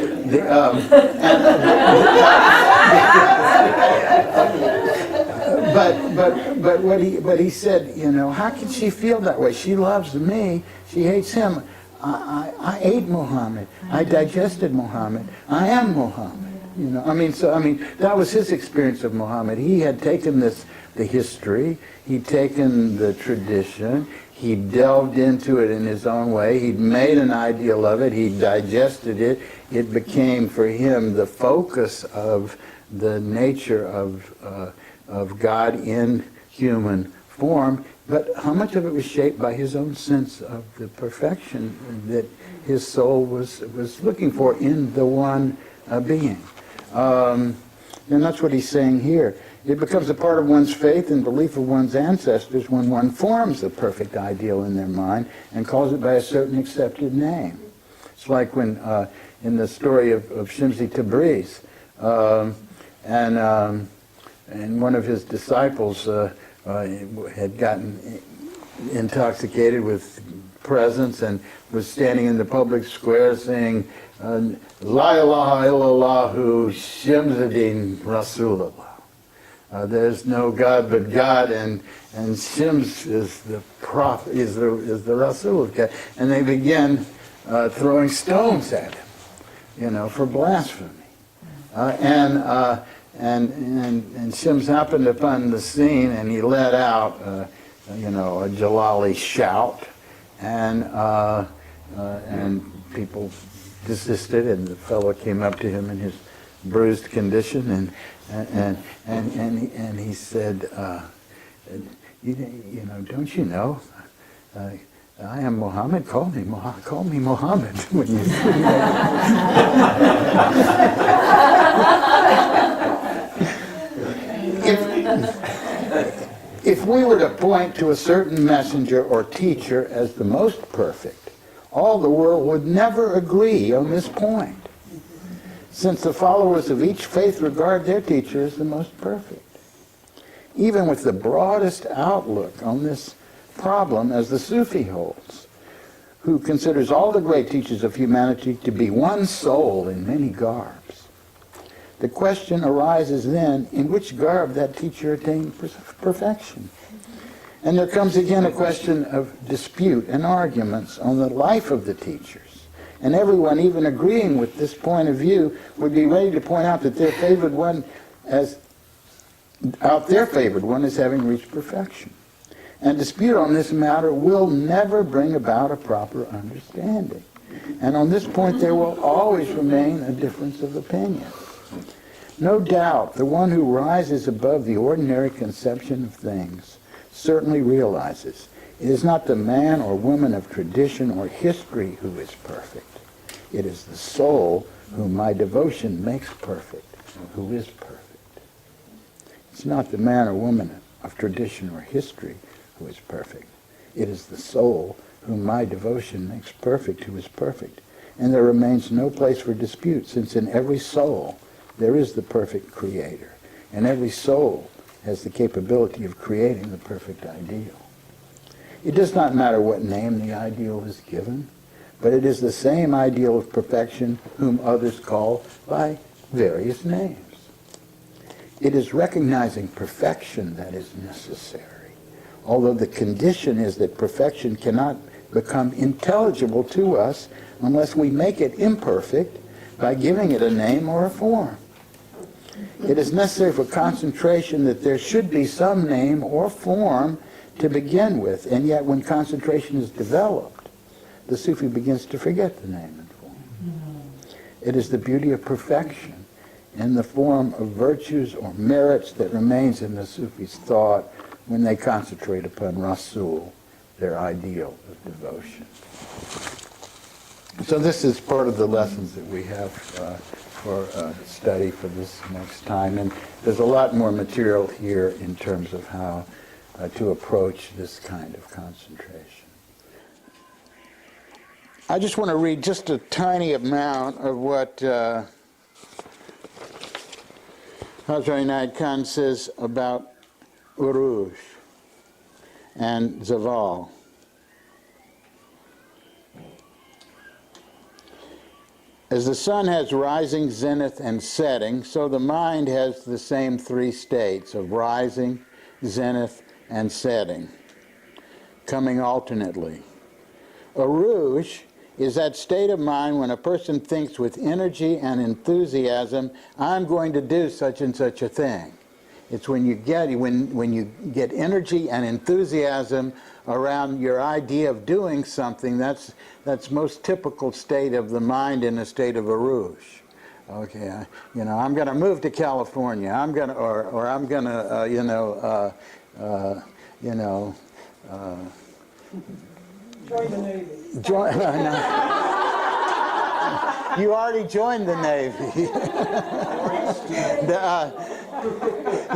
Speaker 1: But he said, how can she feel that way? She loves me. She hates him. I ate Muhammad. I digested Muhammad. I am Muhammad. That was his experience of Muhammad. He had taken the history. He'd taken the tradition. He delved into it in his own way. He'd made an ideal of it. He digested it. It became for him the focus of the nature of God in human form. But how much of it was shaped by his own sense of the perfection that his soul was looking for in the one being? And that's what he's saying here. It becomes a part of one's faith and belief of one's ancestors when one forms a perfect ideal in their mind and calls it by a certain accepted name. It's like when, in the story of Shimsi Tabriz, and one of his disciples had gotten intoxicated with presence and was standing in the public square saying, La ilaha illallahu Shimsuddin Rasulullah. There's no God but God, and Shims is the prophet, is the Rasul of God. And they began throwing stones at him, for blasphemy. And Shims happened upon the scene, and he let out, a Jalali shout, and people desisted, and the fellow came up to him in his bruised condition, and he said, don't you know? I am Muhammad. Call me Muhammad when you see me. If we were to point to a certain messenger or teacher as the most perfect, all the world would never agree on this point, since the followers of each faith regard their teacher as the most perfect. Even with the broadest outlook on this problem, as the Sufi holds, who considers all the great teachers of humanity to be one soul in many garbs, the question arises then, in which garb that teacher attained perfection? And there comes again a question of dispute and arguments on the life of the teachers. And everyone, even agreeing with this point of view, would be ready to point out that their favored one as having reached perfection. And dispute on this matter will never bring about a proper understanding. And on this point there will always remain a difference of opinion. No doubt, the one who rises above the ordinary conception of things certainly realizes it is not the man or woman of tradition or history who is perfect. It is the soul whom my devotion makes perfect, who is perfect. It's not the man or woman of tradition or history who is perfect. It is the soul whom my devotion makes perfect, who is perfect. And there remains no place for dispute, since in every soul there is the perfect creator, and every soul has the capability of creating the perfect ideal. It does not matter what name the ideal is given, but it is the same ideal of perfection whom others call by various names. It is recognizing perfection that is necessary, although the condition is that perfection cannot become intelligible to us unless we make it imperfect by giving it a name or a form. It is necessary for concentration that there should be some name or form to begin with. And yet when concentration is developed, the Sufi begins to forget the name and form. It is the beauty of perfection in the form of virtues or merits that remains in the Sufi's thought when they concentrate upon Rasul, their ideal of devotion. So this is part of the lessons that we have for study for this next time. And there's a lot more material here in terms of how to approach this kind of concentration. I just want to read just a tiny amount of what Hazrat Inayat Khan says about Urooj and Zaval. As the sun has rising, zenith, and setting, so the mind has the same three states of rising, zenith, and setting, coming alternately. Urooj is that state of mind when a person thinks with energy and enthusiasm, I'm going to do such and such a thing. It's when you get energy and enthusiasm around your idea of doing something. That's most typical state of the mind in a state of Urooj. Okay, I'm going to move to California. I'm going to, or I'm going to,
Speaker 7: Join the Navy.
Speaker 1: No. You already joined the Navy.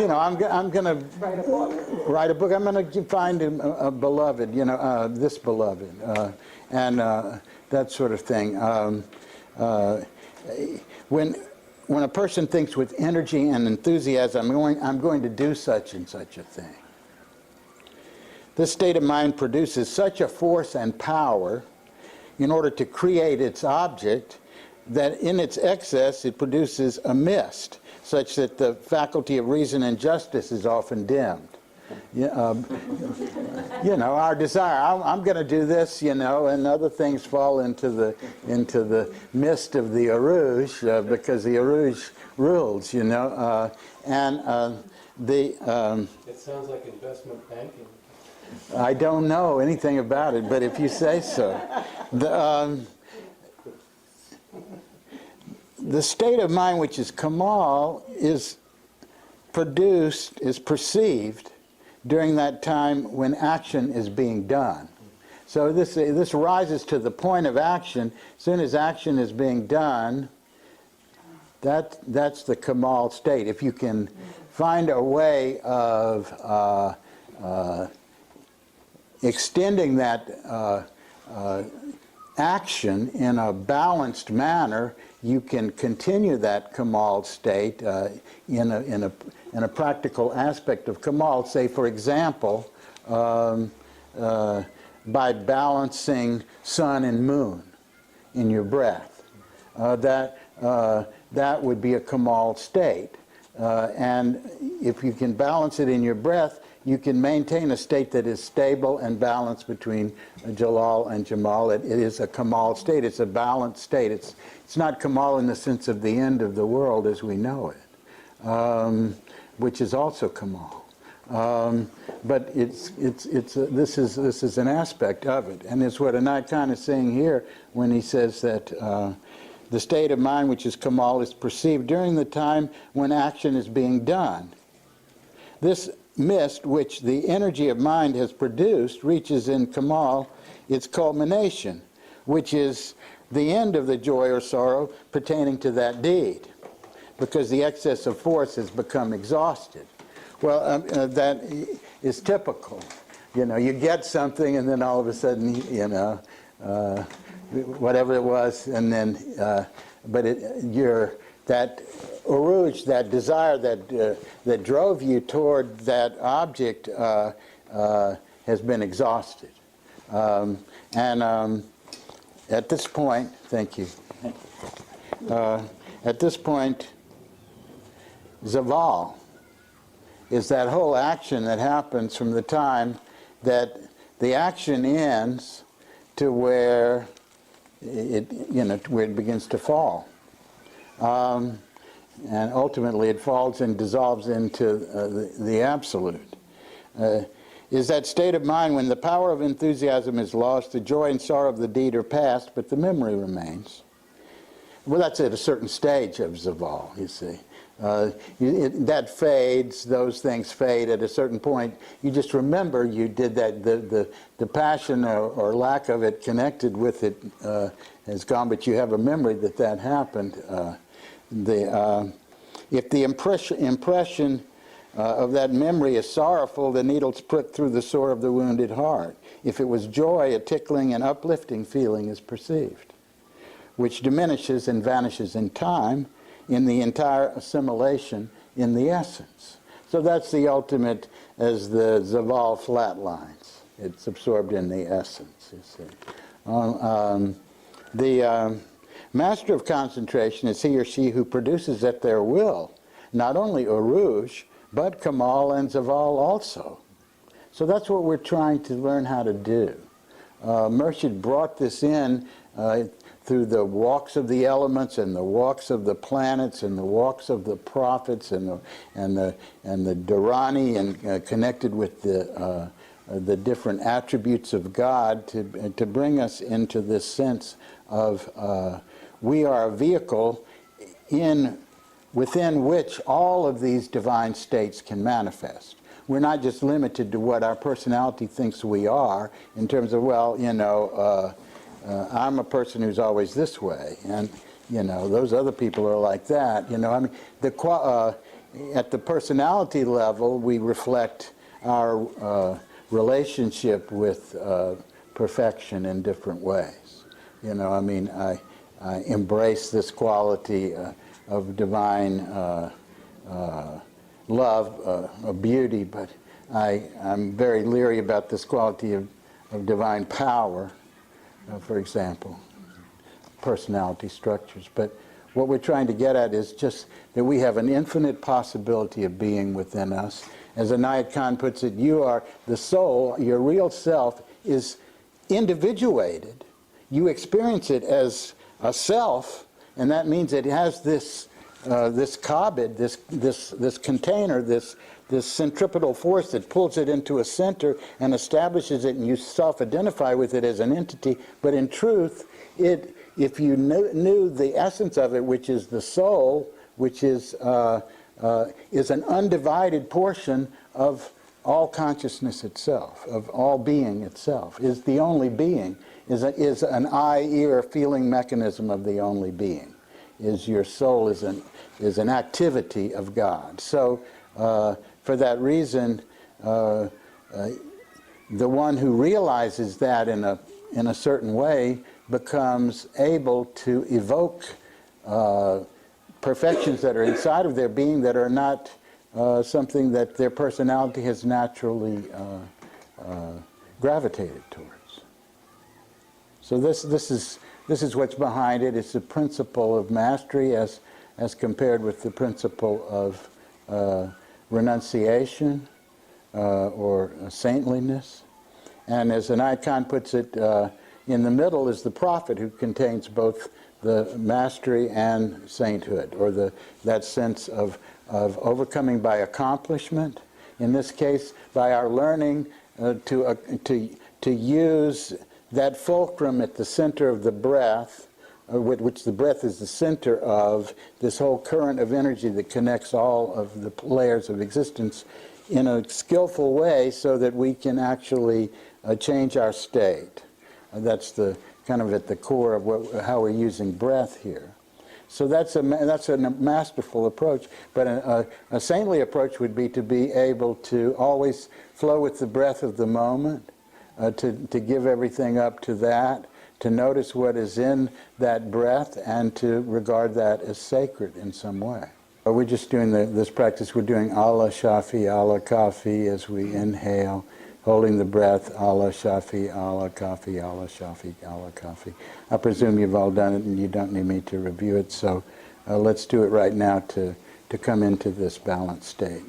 Speaker 1: I'm going to write a book. I'm going to find a beloved, this beloved, and that sort of thing. When a person thinks with energy and enthusiasm, I'm going to do such and such a thing. This state of mind produces such a force and power in order to create its object that in its excess it produces a mist, such that the faculty of reason and justice is often dimmed. Our desire, I'm going to do this, and other things fall into the mist of the Urooj because the Urooj rules, It
Speaker 6: sounds like investment banking.
Speaker 1: I don't know anything about it, but if you say so. The state of mind which is Kamal is perceived during that time when action is being done. So this rises to the point of action. As soon as action is being done, that's the Kamal state. If you can find a way of extending that action in a balanced manner, you can continue that Kamal state in a practical aspect of Kamal. Say, for example, by balancing sun and moon in your breath. That would be a Kamal state. And if you can balance it in your breath, you can maintain a state that is stable and balanced between Jalal and Jamal. It is a Kamal state. It's a balanced state. It's not Kamal in the sense of the end of the world as we know it, which is also Kamal. But this is an aspect of it, and it's what Inayat Khan is saying here when he says that the state of mind which is Kamal is perceived during the time when action is being done. This mist which the energy of mind has produced reaches in Kamal its culmination, which is the end of the joy or sorrow pertaining to that deed, because the excess of force has become exhausted. Well, that is typical. You get something and then all of a sudden, whatever it was, and then, that Urooj, that desire that drove you toward that object has been exhausted. At this point, thank you. At this point, Zaval is that whole action that happens from the time that the action ends to where it begins to fall. And ultimately it falls and dissolves into the absolute. is that state of mind when the power of enthusiasm is lost, the joy and sorrow of the deed are past, but the memory remains. Well, that's at a certain stage of Zaval, you see. That fades, those things fade at a certain point. You just remember you did that, the passion or lack of it connected with it has gone, but you have a memory that that happened. If the impression of that memory is sorrowful, the needle's pricked through the sore of the wounded heart. If it was joy, a tickling and uplifting feeling is perceived, which diminishes and vanishes in time in the entire assimilation in the essence. So that's the ultimate as the Zaval flatlines. It's absorbed in the essence, you see. The master of concentration is he or she who produces at their will not only Urooj, but Kamal and Zaval also. So that's what we're trying to learn how to do. Murshid brought this in through the walks of the elements and the walks of the planets and the walks of the prophets and the Durrani and connected with the different attributes of God to bring us into this sense of we are a vehicle within which all of these divine states can manifest. We're not just limited to what our personality thinks we are in terms of, well, you know, I'm a person who's always this way, and, you know, those other people are like that. You know, I mean, at the personality level, we reflect our relationship with perfection in different ways. You know, I mean, I embrace this quality of divine love, of beauty, but I'm very leery about this quality of divine power, for example, personality structures. But what we're trying to get at is just that we have an infinite possibility of being within us. As Inayat Khan puts it, you are the soul, your real self is individuated. You experience it as a self, and that means it has this kabid, this container, this centripetal force that pulls it into a center and establishes it, and you self-identify with it as an entity. But in truth, if you knew the essence of it, which is the soul, which is an undivided portion of all consciousness itself, of all being itself, is the only being, is an eye-ear feeling mechanism of the only being. Is your soul is an activity of God. So for that reason, the one who realizes that in a certain way becomes able to evoke perfections that are inside of their being that are not something that their personality has naturally gravitated towards. So this is what's behind it. It's the principle of mastery as compared with the principle of renunciation or saintliness. And as Inayat Khan puts it, in the middle is the prophet, who contains both the mastery and sainthood, or that sense of overcoming by accomplishment. In this case, by our learning to use that fulcrum at the center of the breath, which the breath is the center of this whole current of energy that connects all of the layers of existence, in a skillful way, so that we can actually change our state. That's the kind of at the core of how we're using breath here. So that's a masterful approach. But a saintly approach would be to be able to always flow with the breath of the moment, to give everything up to that, to notice what is in that breath, and to regard that as sacred in some way. We're just doing this practice. We're doing Allah Shafi, Allah Kafi as we inhale, holding the breath, Allah Shafi, Allah Kafi, Allah Shafi, Allah Kafi. I presume you've all done it and you don't need me to review it, so let's do it right now to come into this balanced state.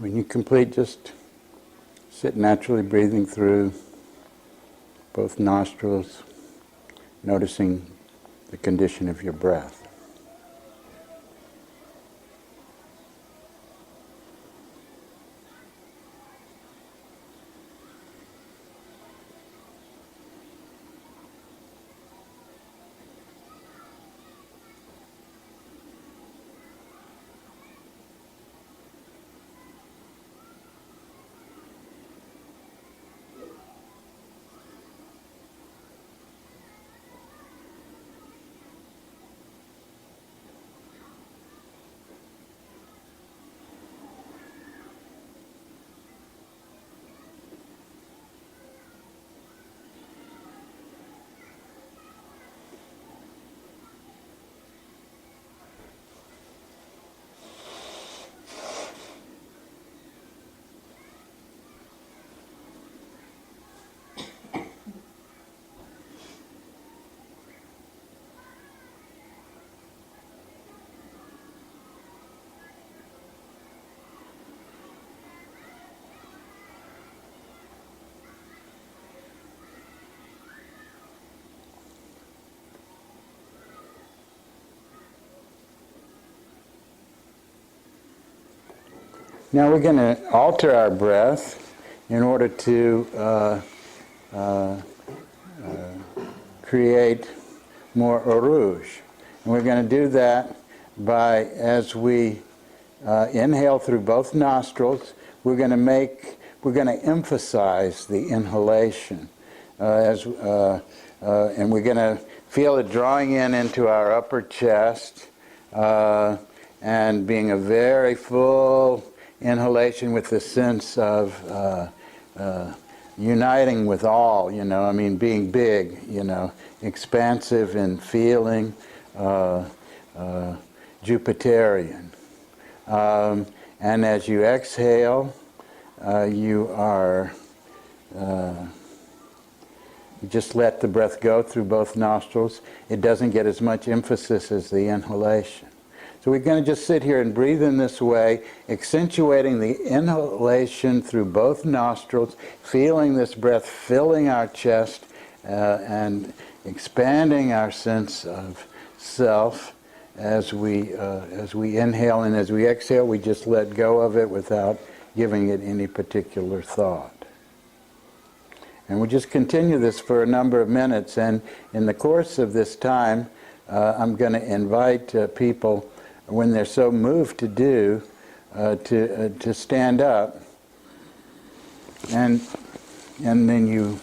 Speaker 1: when you complete, just sit naturally, breathing through both nostrils, noticing the condition of your breath. Now we're going to alter our breath in order to create more Urooj. And we're going to do that by, as we inhale through both nostrils, we're going to emphasize the inhalation. And we're going to feel it drawing into our upper chest and being a very full inhalation with the sense of uniting with all, being big, expansive in feeling, Jupiterian. And as you exhale, you just let the breath go through both nostrils. It doesn't get as much emphasis as the inhalation. So we're going to just sit here and breathe in this way, accentuating the inhalation through both nostrils, feeling this breath filling our chest and expanding our sense of self as we inhale, and as we exhale, we just let go of it without giving it any particular thought. And we just continue this for a number of minutes, and in the course of this time, I'm going to invite people, when they're so moved to do, to stand up, and then you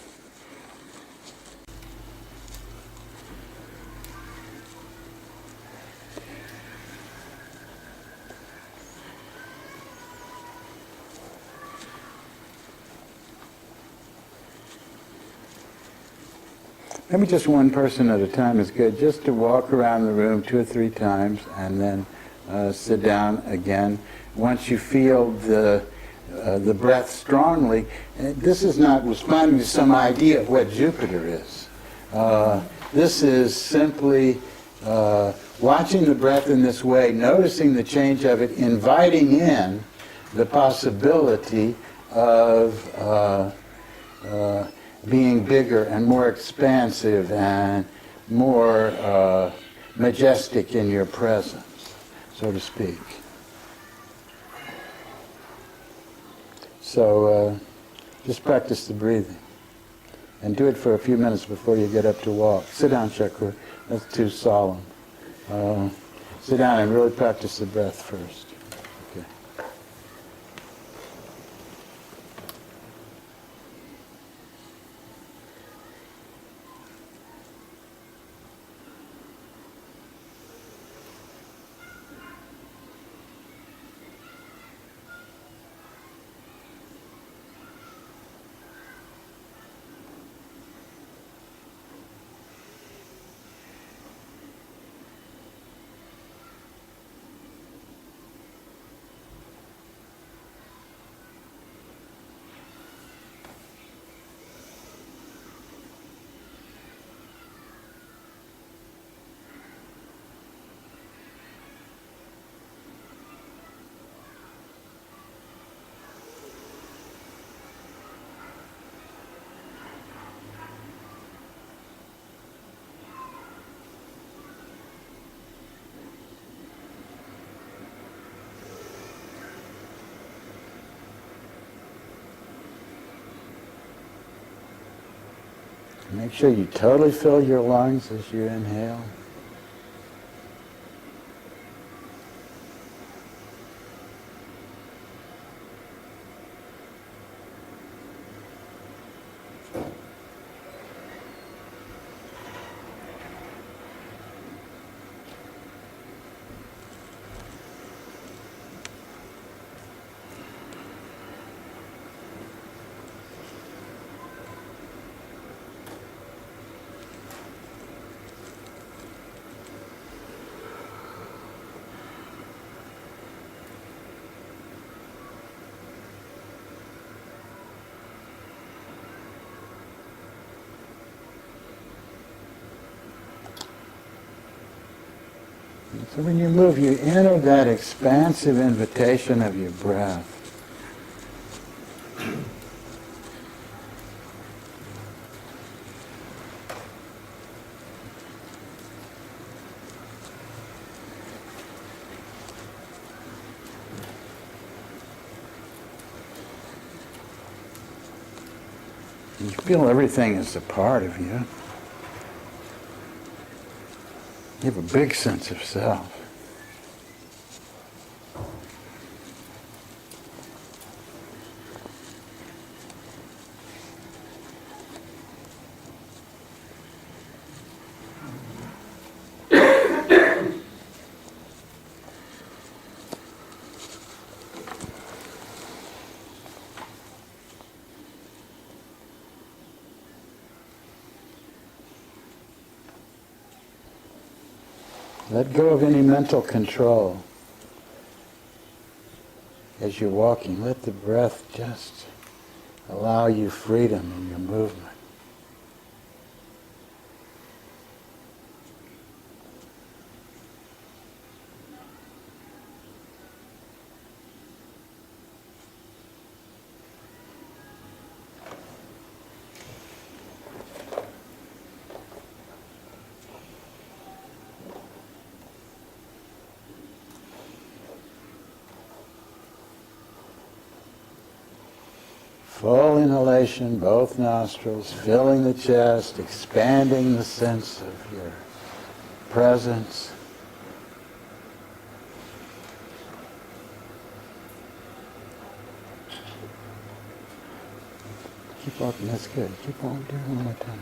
Speaker 1: maybe just one person at a time is good, just to walk around the room 2 or 3 times and then sit down again. Once you feel the breath strongly, this is not responding to some idea of what Jupiter is. This is simply watching the breath in this way, noticing the change of it, inviting in the possibility of being bigger and more expansive and more majestic in your presence, so to speak. So just practice the breathing. And do it for a few minutes before you get up to walk. Sit down, Shakur. That's too solemn. Sit down and really practice the breath first. Okay. Make sure you totally fill your lungs as you inhale. So when you move, you enter that expansive invitation of your breath. You feel everything is a part of you. You have a big sense of self. Let go of any mental control as you're walking. Let the breath just allow you freedom in your movement. Full inhalation, both nostrils, filling the chest, expanding the sense of your presence. Keep walking, that's good. Keep on doing it one more time.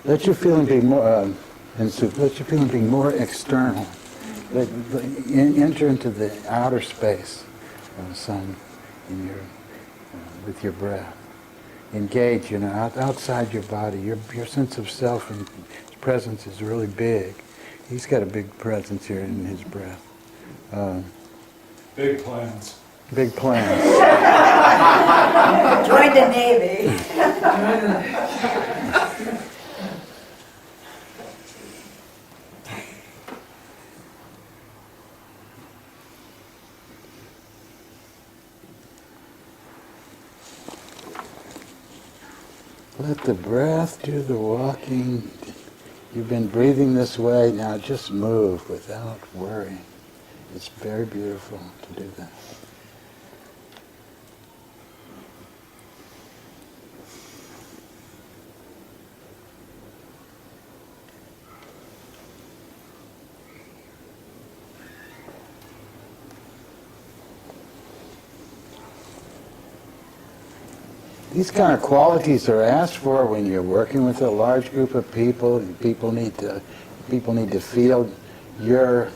Speaker 1: Let your feeling be more, let your feeling be more external. Enter into the outer space of the sun in your, with your breath. Engage, outside your body. Your sense of self and presence is really big. He's got a big presence here in his breath.
Speaker 2: Big plans.
Speaker 1: Big plans.
Speaker 7: Join the Navy.
Speaker 1: Let the breath do the walking. You've been breathing this way, now just move without worrying. It's very beautiful to do that. These kind of qualities are asked for when you're working with a large group of people. People need to people need to feel you're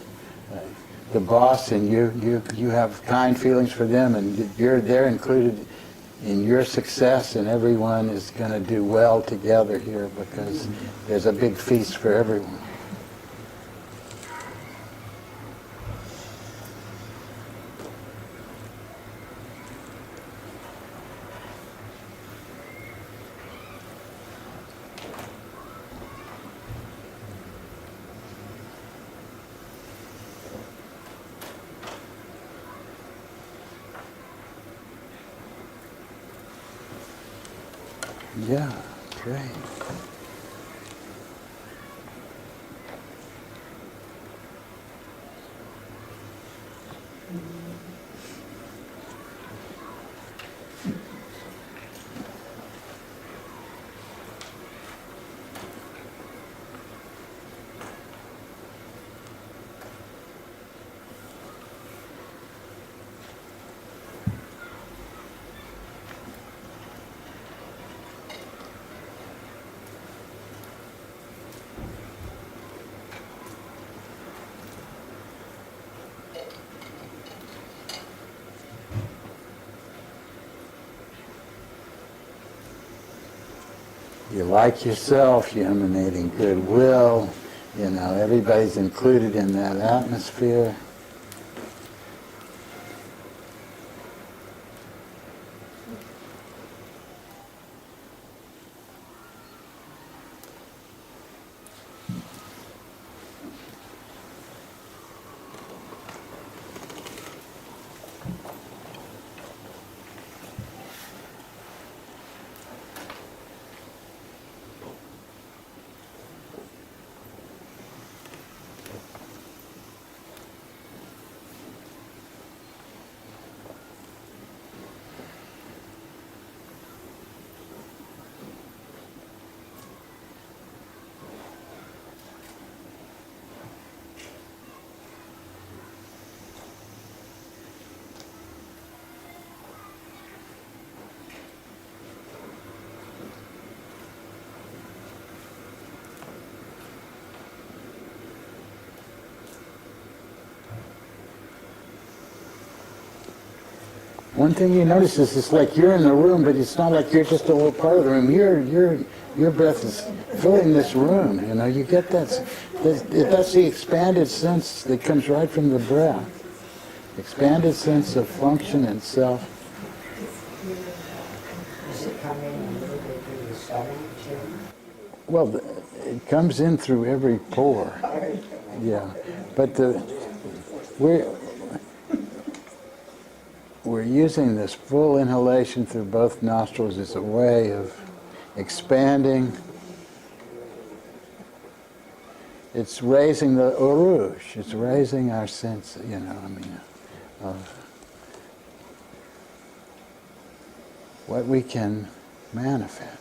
Speaker 1: the boss, and you have kind feelings for them, and they're included in your success, and everyone is going to do well together here because there's a big feast for everyone. Yeah, great. You like yourself, you're emanating goodwill, everybody's included in that atmosphere. One thing you notice is it's like you're in the room, but it's not like you're just a little part of the room. Your breath is filling this room. You get that. That's the expanded sense that comes right from the breath. Expanded sense of function and self.
Speaker 5: Does it come in a little bit through the stomach too?
Speaker 1: Well, it comes in through every pore. Yeah, but we're using this full inhalation through both nostrils as a way of expanding. It's raising the Urooj. It's raising our sense, of what we can manifest.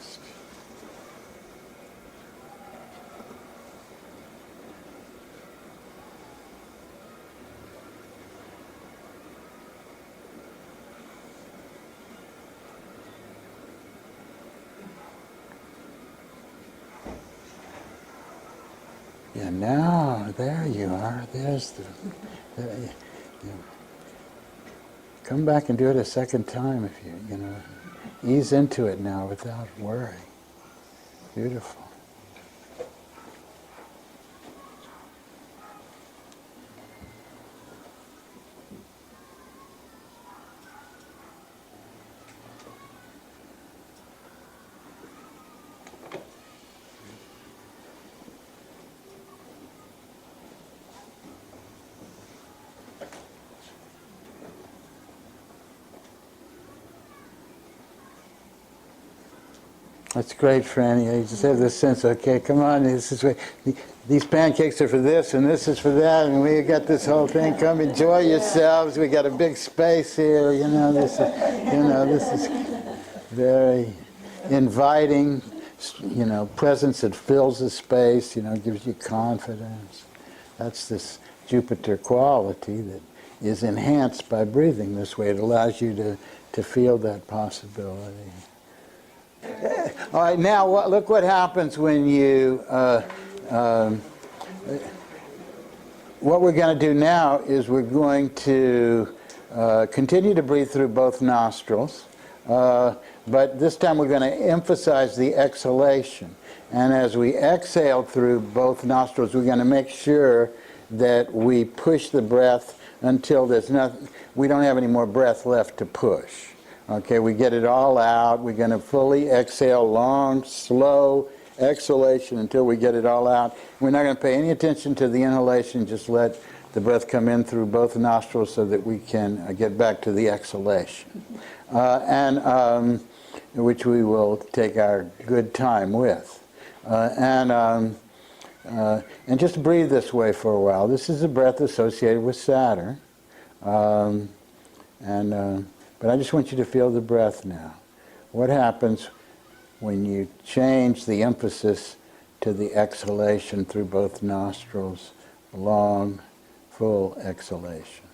Speaker 1: Yeah, now, there you are. There's come back and do it a second time if you ease into it now without worry. Beautiful. That's great, Franny. You just have this sense, okay, come on, these pancakes are for this, and this is for that, and we got this whole thing. Come enjoy yourselves. We got a big space here. This is very inviting. Presence that fills the space. Gives you confidence. That's this Jupiter quality that is enhanced by breathing this way. It allows you to feel that possibility. All right, now look what happens when you what we're going to do now is we're going to continue to breathe through both nostrils, but this time we're going to emphasize the exhalation. And as we exhale through both nostrils, we're going to make sure that we push the breath until we don't have any more breath left to push. Okay, we get it all out. We're going to fully exhale, long, slow exhalation until we get it all out. We're not going to pay any attention to the inhalation, just let the breath come in through both nostrils so that we can get back to the exhalation. Which we will take our good time with. And just breathe this way for a while. This is a breath associated with Saturn. But I just want you to feel the breath now. What happens when you change the emphasis to the exhalation through both nostrils? Long, full exhalation.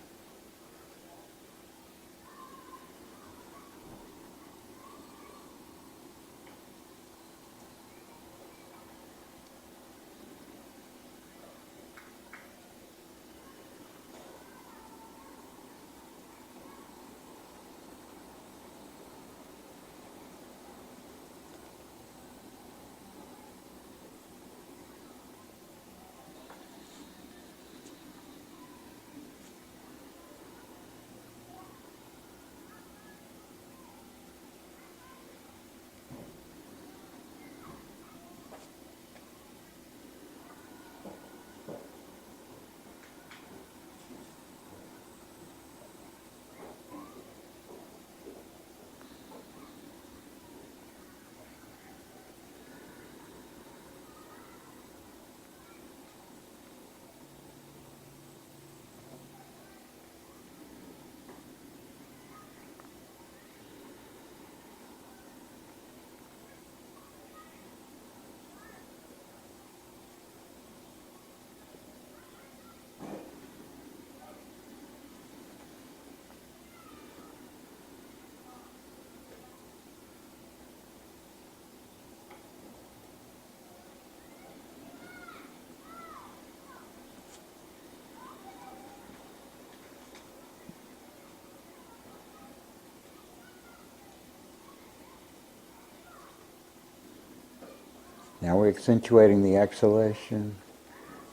Speaker 1: Now we're accentuating the exhalation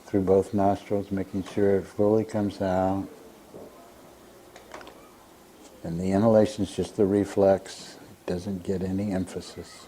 Speaker 1: through both nostrils, making sure it fully comes out. And the inhalation is just the reflex. It doesn't get any emphasis.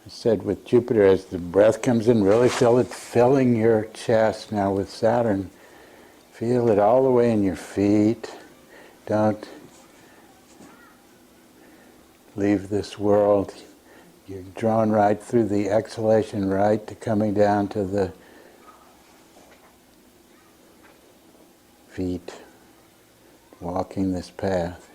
Speaker 1: I said with Jupiter, as the breath comes in, really feel it filling your chest. Now with Saturn, feel it all the way in your feet. Don't leave this world. You're drawn right through the exhalation, right to coming down to the feet, walking this path.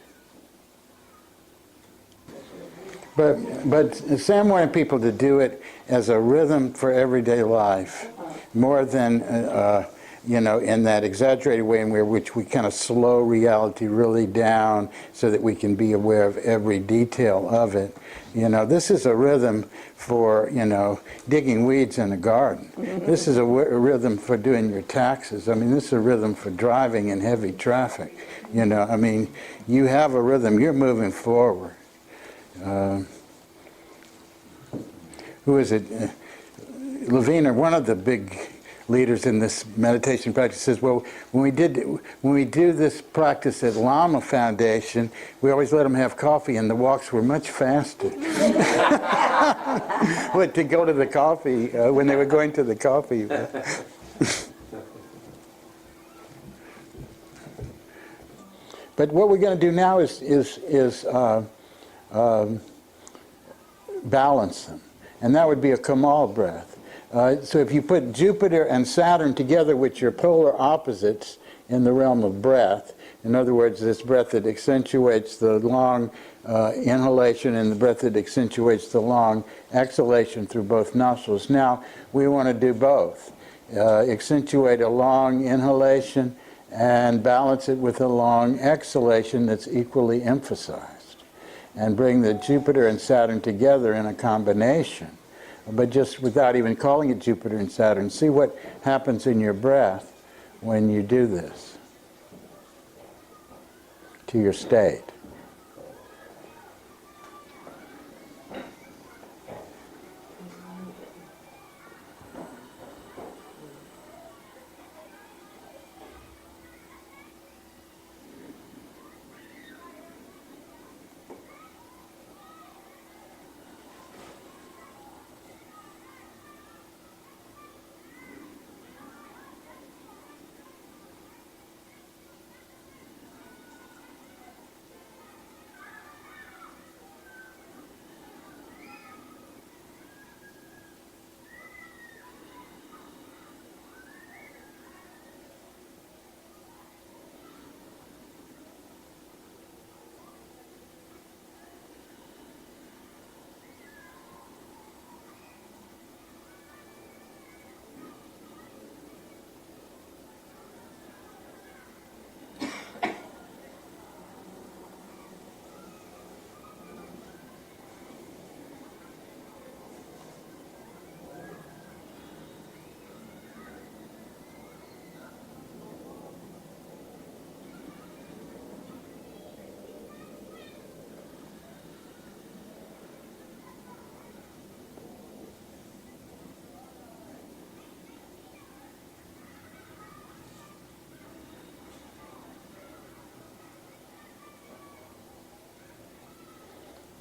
Speaker 1: But Sam wanted people to do it as a rhythm for everyday life, more than in that exaggerated way in which we kind of slow reality really down so that we can be aware of every detail of it. This is a rhythm for digging weeds in a garden. This is a rhythm for doing your taxes. This is a rhythm for driving in heavy traffic. You have a rhythm. You're moving forward. Who is it? Levine, or one of the big leaders in this meditation practice, says, well, when we do this practice at Lama Foundation, we always let them have coffee, and the walks were much faster. But to go to the coffee, when they were going to the coffee. But what we're going to do now is balance them. And that would be a Kamal breath. So if you put Jupiter and Saturn together, which are polar opposites in the realm of breath, in other words, this breath that accentuates the long inhalation and the breath that accentuates the long exhalation through both nostrils. Now, we want to do both. Accentuate a long inhalation and balance it with a long exhalation that's equally emphasized. And bring the Jupiter and Saturn together in a combination. But just without even calling it Jupiter and Saturn, see what happens in your breath when you do this to your state.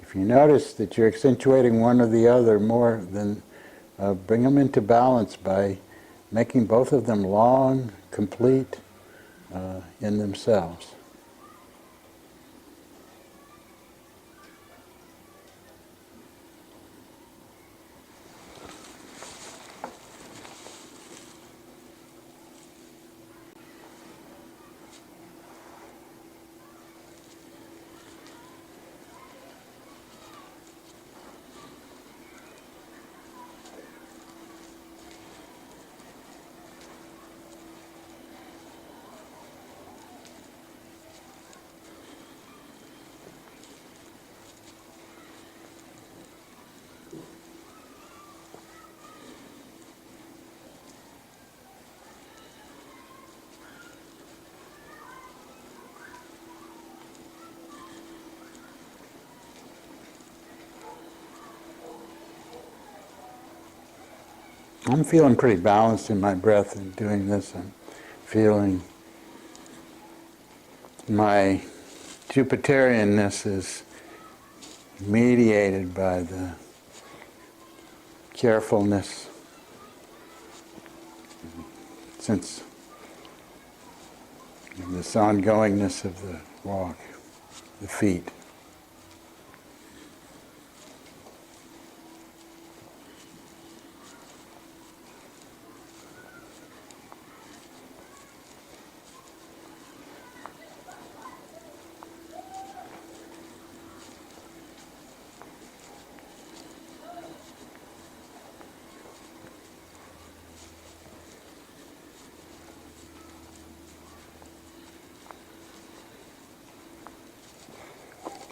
Speaker 1: If you notice that you're accentuating one or the other more, then bring them into balance by making both of them long, complete in themselves. I'm feeling pretty balanced in my breath in doing this. I'm feeling my Jupiterianness is mediated by the carefulness, sense of this ongoingness of the walk, the feet.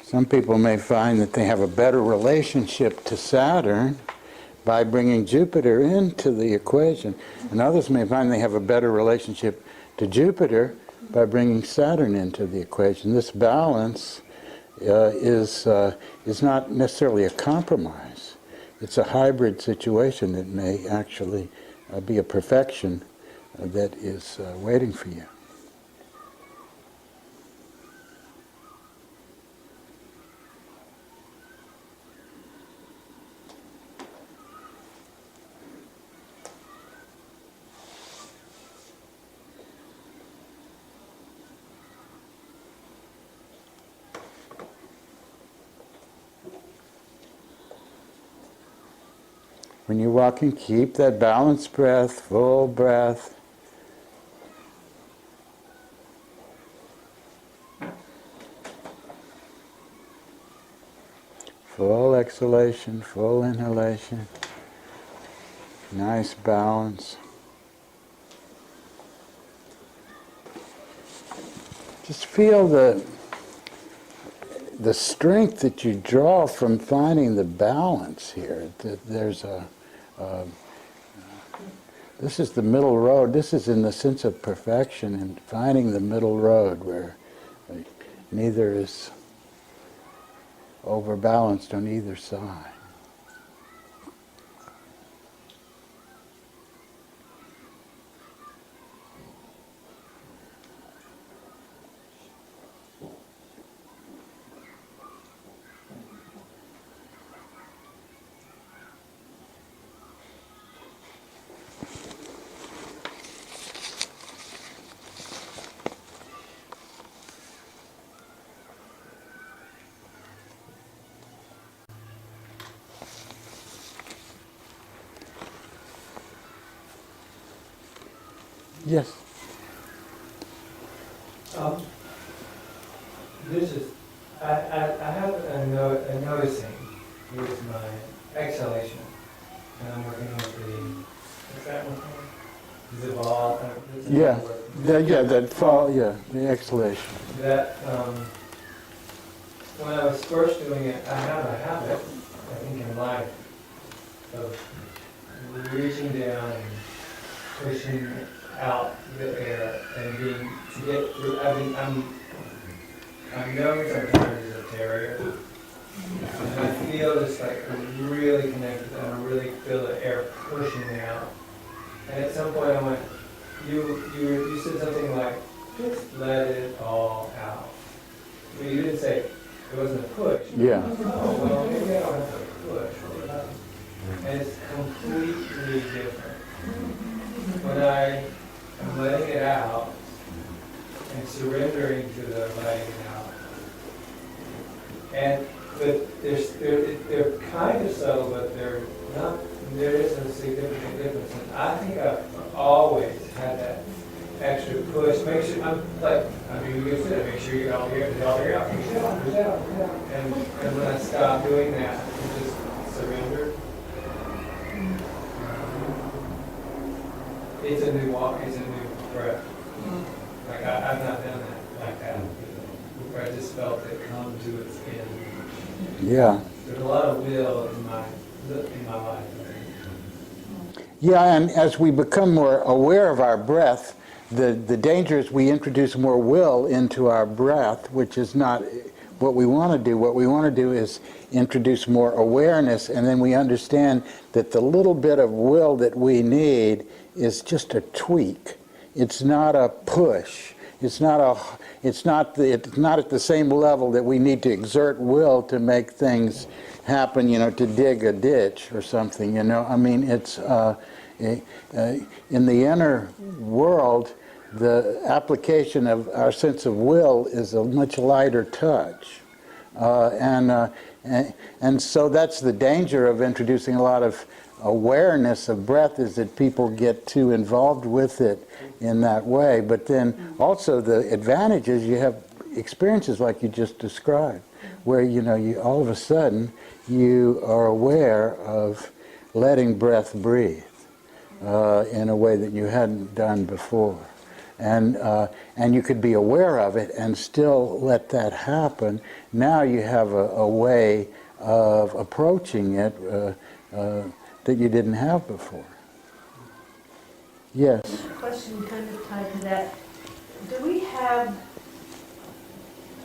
Speaker 1: Some people may find that they have a better relationship to Saturn by bringing Jupiter into the equation, and others may find they have a better relationship to Jupiter by bringing Saturn into the equation. This balance is not necessarily a compromise. It's a hybrid situation that may actually be a perfection that is waiting for you. When you're walking, keep that balanced breath, full breath. Full exhalation, full inhalation. Nice balance. Just feel the strength that you draw from finding the balance here. There's this is the middle road. This is in the sense of perfection and finding the middle road where neither is overbalanced on either side. Yes.
Speaker 8: This is, I have a noticing with my exhalation, and I'm working with what's that one called? Zaval.
Speaker 1: Yeah, that fall, the exhalation.
Speaker 8: That, when I was first doing it, I have a habit, I think in life, of reaching down and pushing out the air and being, to get through, I'm known sometimes as a terrier, and I feel just like I'm really connected, and I really feel the air pushing out. And at some point I went, you said something like, just let it all out. But you didn't say, it wasn't a push.
Speaker 1: Yeah.
Speaker 8: Oh, well, maybe I don't have to push. And it's completely different. When I am letting it out and surrendering to the letting it out, but they're kind of subtle, but they're not. There is a significant difference. And I think I've always had that extra push. Make sure you said, make sure you get all the air out. Push it out, push it out, push it out. And when I stop doing that, and just surrender, it's a new walk. It's a new breath. Like I've not done that like that. Where I just felt it come to its end.
Speaker 1: Yeah.
Speaker 8: There's a lot of will in my life.
Speaker 1: Yeah, and as we become more aware of our breath, the danger is we introduce more will into our breath, which is not what we want to do. What we want to do is introduce more awareness, and then we understand that the little bit of will that we need is just a tweak. It's not a push. It's not at the same level that we need to exert will to make things happen, to dig a ditch or something, I mean, it's in the inner world, the application of our sense of will is a much lighter touch. And so that's the danger of introducing a lot of awareness of breath, is that people get too involved with it in that way. But then also the advantage is you have experiences like you just described, where you all of a sudden you are aware of letting breath breathe in a way that you hadn't done before. And you could be aware of it and still let that happen. Now you have a way of approaching it that you didn't have before. Yes?
Speaker 9: Question kind of tied to that. Do we have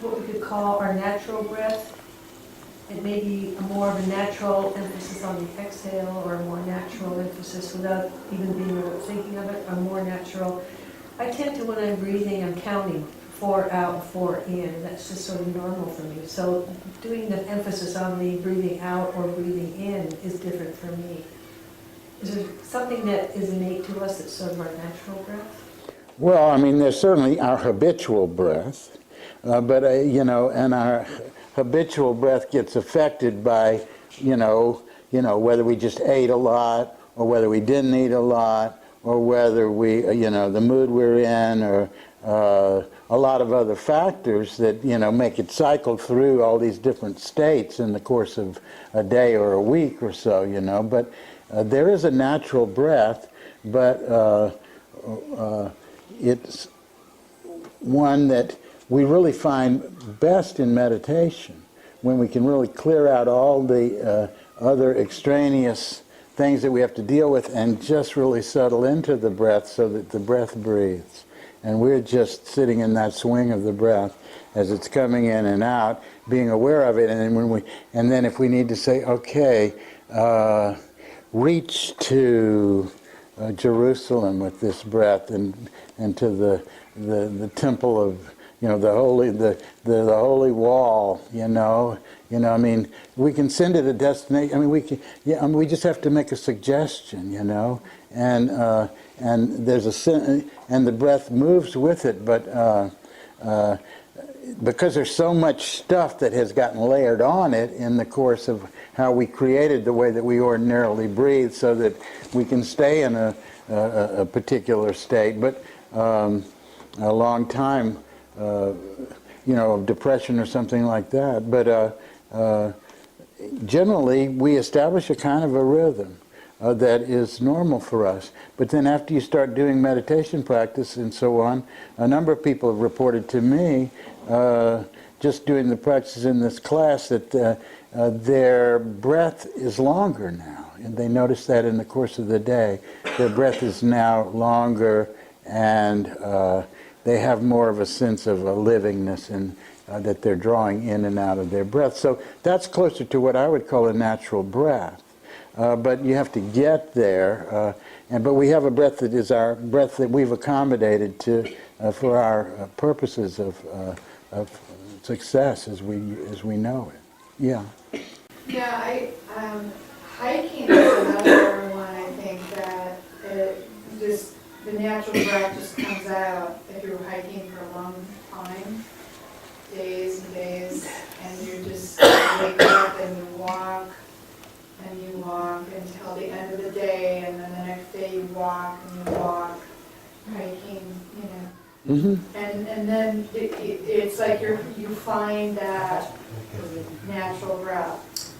Speaker 9: what we could call our natural breath? It may be a more of a natural emphasis on the exhale, or a more natural emphasis without even being thinking of it, or more natural. I tend to, when I'm breathing, I'm counting 4 out, 4 in. That's just sort of normal for me. So doing the emphasis on the breathing out or breathing in is different for me. Is there something that is innate to us that's sort of our natural breath?
Speaker 1: Well, I mean, there's certainly our habitual breath, but and our habitual breath gets affected by, whether we just ate a lot, or whether we didn't eat a lot, or whether we, the mood we're in, or a lot of other factors that, make it cycle through all these different states in the course of a day or a week or so, But there is a natural breath, but it's one that we really find best in meditation, when we can really clear out all the other extraneous things that we have to deal with and just really settle into the breath so that the breath breathes. And we're just sitting in that swing of the breath as it's coming in and out, being aware of it. And then if we need to say, okay, reach to Jerusalem with this breath, and to the temple of, the holy wall, I mean, we can send it a destination. I mean, we just have to make a suggestion, and there's and the breath moves with it, but because there's so much stuff that has gotten layered on it in the course of how we created the way that we ordinarily breathe, so that we can stay in a particular state, but a long time, of depression or something like that. But generally, we establish a kind of a rhythm that is normal for us. But then after you start doing meditation practice and so on, a number of people have reported to me, just doing the practices in this class, that their breath is longer now. And they notice that in the course of the day. Their breath is now longer, and they have more of a sense of a livingness, and that they're drawing in and out of their breath. So that's closer to what I would call a natural breath. But you have to get there. But we have a breath that is our breath that we've accommodated to for our purposes of success as we know it. Yeah.
Speaker 11: Yeah, hiking is another one. I think that the natural breath just comes out if you're hiking for a long time, days and days, and you just wake up and you walk until the end of the day, and then the next day you walk and you walk, hiking,
Speaker 1: Mm-hmm.
Speaker 11: and then it's like you find that natural breath.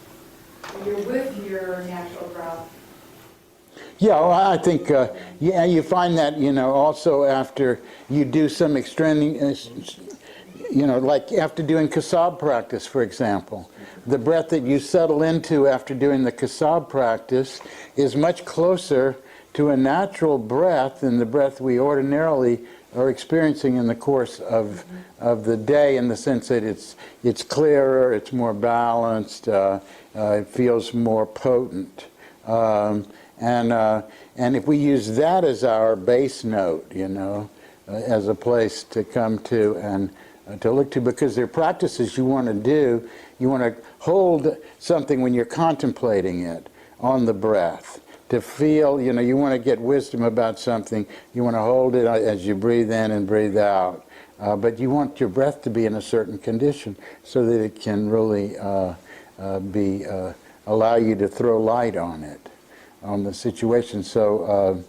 Speaker 11: You're with your natural breath.
Speaker 1: Yeah, well, I think, you find that, also after you do some extraneous, like after doing Qasab practice, for example. The breath that you settle into after doing the Qasab practice is much closer to a natural breath than the breath we ordinarily are experiencing in the course of the day, in the sense that it's clearer, it's more balanced, it feels more potent. And if we use that as our base note, as a place to come to and to look to, because there are practices you want to do. You want to hold something when you're contemplating it on the breath. To feel, you want to get wisdom about something, you want to hold it as you breathe in and breathe out. But you want your breath to be in a certain condition so that it can really allow you to throw light on it, on the situation. So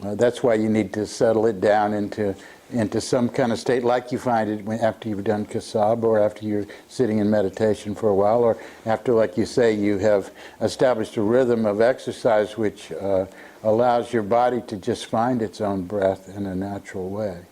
Speaker 1: that's why you need to settle it down into some kind of state like you find it after you've done Qasab, or after you're sitting in meditation for a while, or after, like you say, you have established a rhythm of exercise which allows your body to just find its own breath in a natural way.